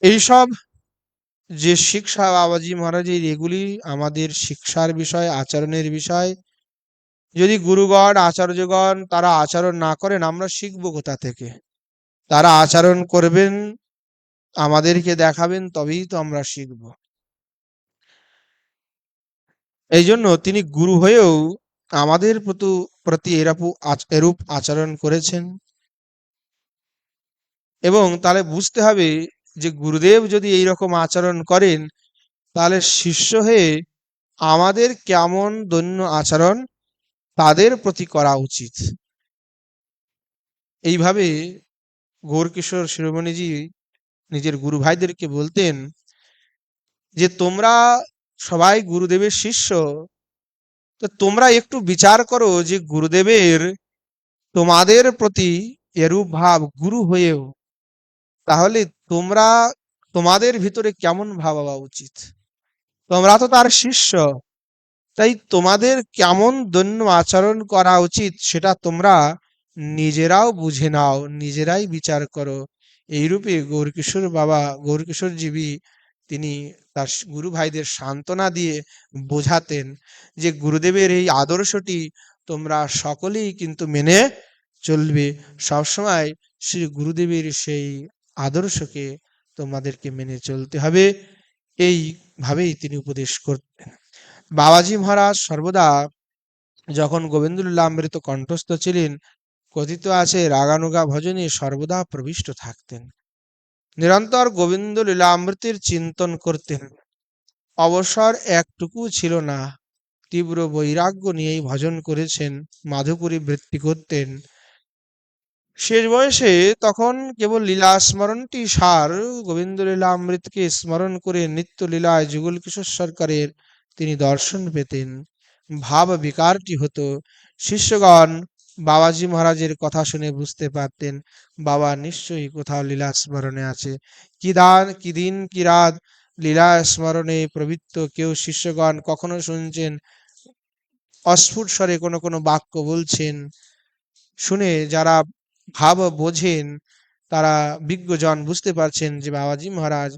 এইসব যে শিক্ষা বাবাজি মহারাজের, এগুলি আমাদের শিক্ষার বিষয়, আচরণের বিষয়। যদি গুরুগণ আচার্যগণ তারা আচরণ না করেন, আমরা শিখবো কোথা থেকে? তারা আচরণ করবেন, আমাদেরকে দেখাবেন, তবেই তো আমরা শিখব। এই জন্য তিনি গুরু হয়েও আমাদের প্রতি এরূপ আচরণ করেছেন। এবং তাহলে বুঝতে হবে যে গুরুদেব যদি এইরকম আচরণ করেন, তাহলে শিষ্য হয়ে আমাদের কেমন দৈন্য আচরণ তাদের প্রতি করা উচিত। এইভাবে গৌরকিশোর শিরোমণিজি নিজের গুরু ভাইদেরকে বলতেন যে তোমরা সবাই গুরুদেবের শিষ্য, তো তোমরা একটু বিচার করো যে গুরুদেবের তোমাদের প্রতি এরূপ ভাব গুরু হয়েও, তাহলে তোমরা তোমাদের ভিতরে কেমন ভাব হওয়া উচিত। তোমরা তো তার শিষ্য, তাই তোমাদের কেমন দৈন্য আচরণ করা উচিত সেটা তোমরা নিজেরাও বুঝে নাও, নিজেরাই বিচার করো। এইরূপে গৌরকিশোর বাবা, গৌরকিশোর জীবী, তিনি তার গুরু ভাইদের সান্ত্বনা দিয়ে বোঝাতেন যে গুরুদেবের এই আদর্শটি তোমরা সকলেই কিন্তু মেনে চলবে। সবসময় শ্রী গুরুদেবের সেই আদর্শকে তোমাদেরকে মেনে চলতে হবে, এইভাবেই তিনি উপদেশ করতেন। বাবাজি মহারাজ সর্বদা যখন গোবিন্দ লীলামৃত কণ্ঠস্থ ছিলেন, কথিত আছে রাগানুগা ভজনে সর্বদা প্রবিষ্ট থাকতেন, নিরন্তর গোবিন্দ লীলামৃতের চিন্তন করতেন, অবসর একটুকু ছিল না। তীব্র বৈরাগ্য নিয়েই ভজন করেছেন, মাধুকরী বৃত্তি করতেন। শেষ বয়সে তখন কেবল লীলা স্মরণটি সার, গোবিন্দ লীলামৃতকে স্মরণ করে নিত্য লীলায় যুগল কিশোর সরকারের তিনি দর্শন পেতেন। ভাব বিকারটি হতো। শিষ্যগণ বাবাজি মহারাজের কথা শুনে বুঝতে পারতেন বাবা নিশ্চয়ই কোথাও লীলা স্মরণে আছে। কি দিন কি রাত লীলা স্মরণে প্রবৃত্ত কেউ শিষ্যগণ কখনো শুনছেন অস্ফুট স্বরে কোনো কোনো বাক্য বলছেন, শুনে যারা ভাব বোঝেন তারা বিজ্ঞজন বুঝতে পারছেন যে বাবাজি মহারাজ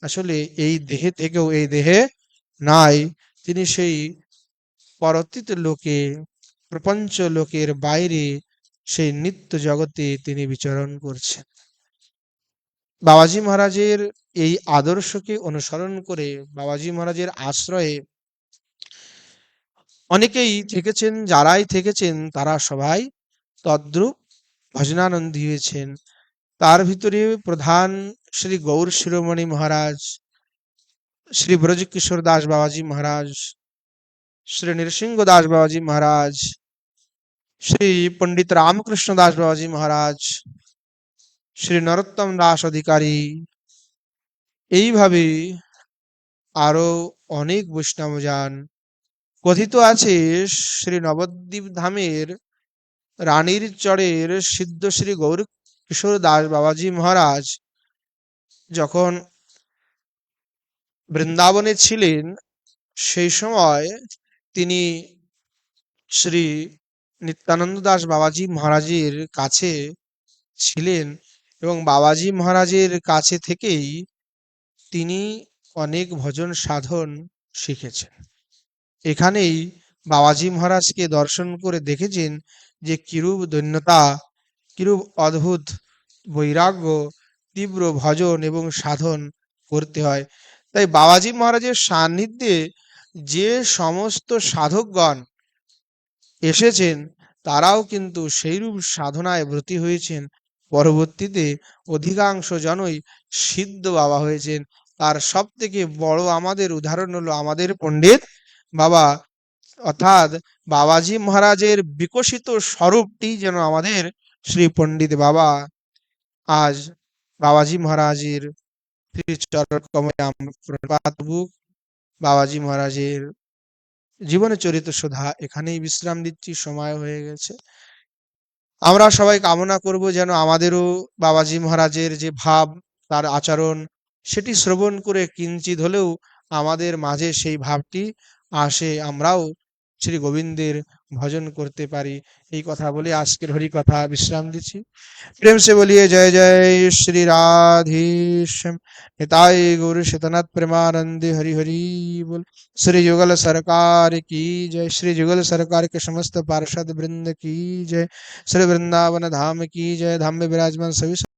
আসলে এই দেহে থেকেও এই দেহে নাই, তিনি সেই পরতীত লোকে, প্রপঞ্চ লোকের বাইরে সেই নিত্য জগতে তিনি বিচরণ করছেন। বাবাজি মহারাজের এই আদর্শকে অনুসরণ করে বাবাজি মহারাজের আশ্রয়ে অনেকেই থেকেছেন, যারাই থেকেছেন তারা সবাই তদ্রূপ ভজনানন্দী হয়েছেন। তার ভিতরে প্রধান শ্রী গৌর শিরোমণি মহারাজ, শ্রী ব্রজকিশোর দাস বাবাজি মহারাজ, শ্রী নৃসিংহ দাস বাবাজি মহারাজ, শ্রী পণ্ডিত রামকৃষ্ণ দাস বাবাজি মহারাজ, শ্রী নরোত্তম দাস অধিকারী, এইভাবে আরো অনেক বৈষ্ণবজান। কথিত আছে শ্রী নবদ্বীপ ধামের রানীর চরের সিদ্ধ শ্রী গৌর কিশোর দাস বাবাজি মহারাজ যখন বৃন্দাবনে ছিলেন সেই সময় তিনি শ্রী নিত্যানন্দ দাস বাবাজি মহারাজের কাছে ছিলেন এবং বাবাজি মহারাজের কাছে থেকেই তিনি অনেক ভজন সাধন শিখেছেন। এখানেই বাবাজি মহারাজকে দর্শন করে দেখেছেন যে কিরূপ দৈন্যতা, কিরূপ অদ্ভুত বৈরাগ্য, তীব্র ভজন এবং সাধন করতে হয়। তাই বাবাজি মহারাজের সান্নিধ্যে যে সমস্ত সাধকগণ এসেছেন তারাও কিন্তু সেইরূপ সাধনায় ব্রতী হয়েছেন। পরবর্তীতে অধিকাংশ জনই সিদ্ধ বাবা হয়েছেন। তার সব থেকে বড় আমাদের উদাহরণ হলো আমাদের পণ্ডিত বাবা, অর্থাৎ বাবাজি মহারাজের বিকশিত স্বরূপটি যেন আমাদের শ্রী পণ্ডিত বাবা। আজ বাবাজি মহারাজের শ্রীচরণ কমলে আমরা প্রণপাত করব। বাবাজি মহারাজের জীবনে চরিত সুধা এখানেই বিশ্রাম দিচ্ছি, সময় হয়ে গেছে। আমরা সবাই কামনা করব যেন আমাদেরও বাবাজি মহারাজের যে ভাব, তার আচরণ, সেটি শ্রবণ করে কিঞ্চিত হলেও আমাদের মাঝে সেই ভাবটি আসে, আমরাও শ্রী গোবিন্দের ভজন করতে পারি। এই কথা বলে আজকের হরি কথা বিশ্রাম দিচ্ছি। प्रेम से बोलिए जय जय श्री राधेश्याम। निताय गौर शतनाथ प्रेमानंद हरि हरि बोल। श्री युगल सरकार की जय। श्री युगल सरकार के समस्त पार्षद वृंद की जय। श्री वृंदावन धाम की जय। धाम में विराजमान सभी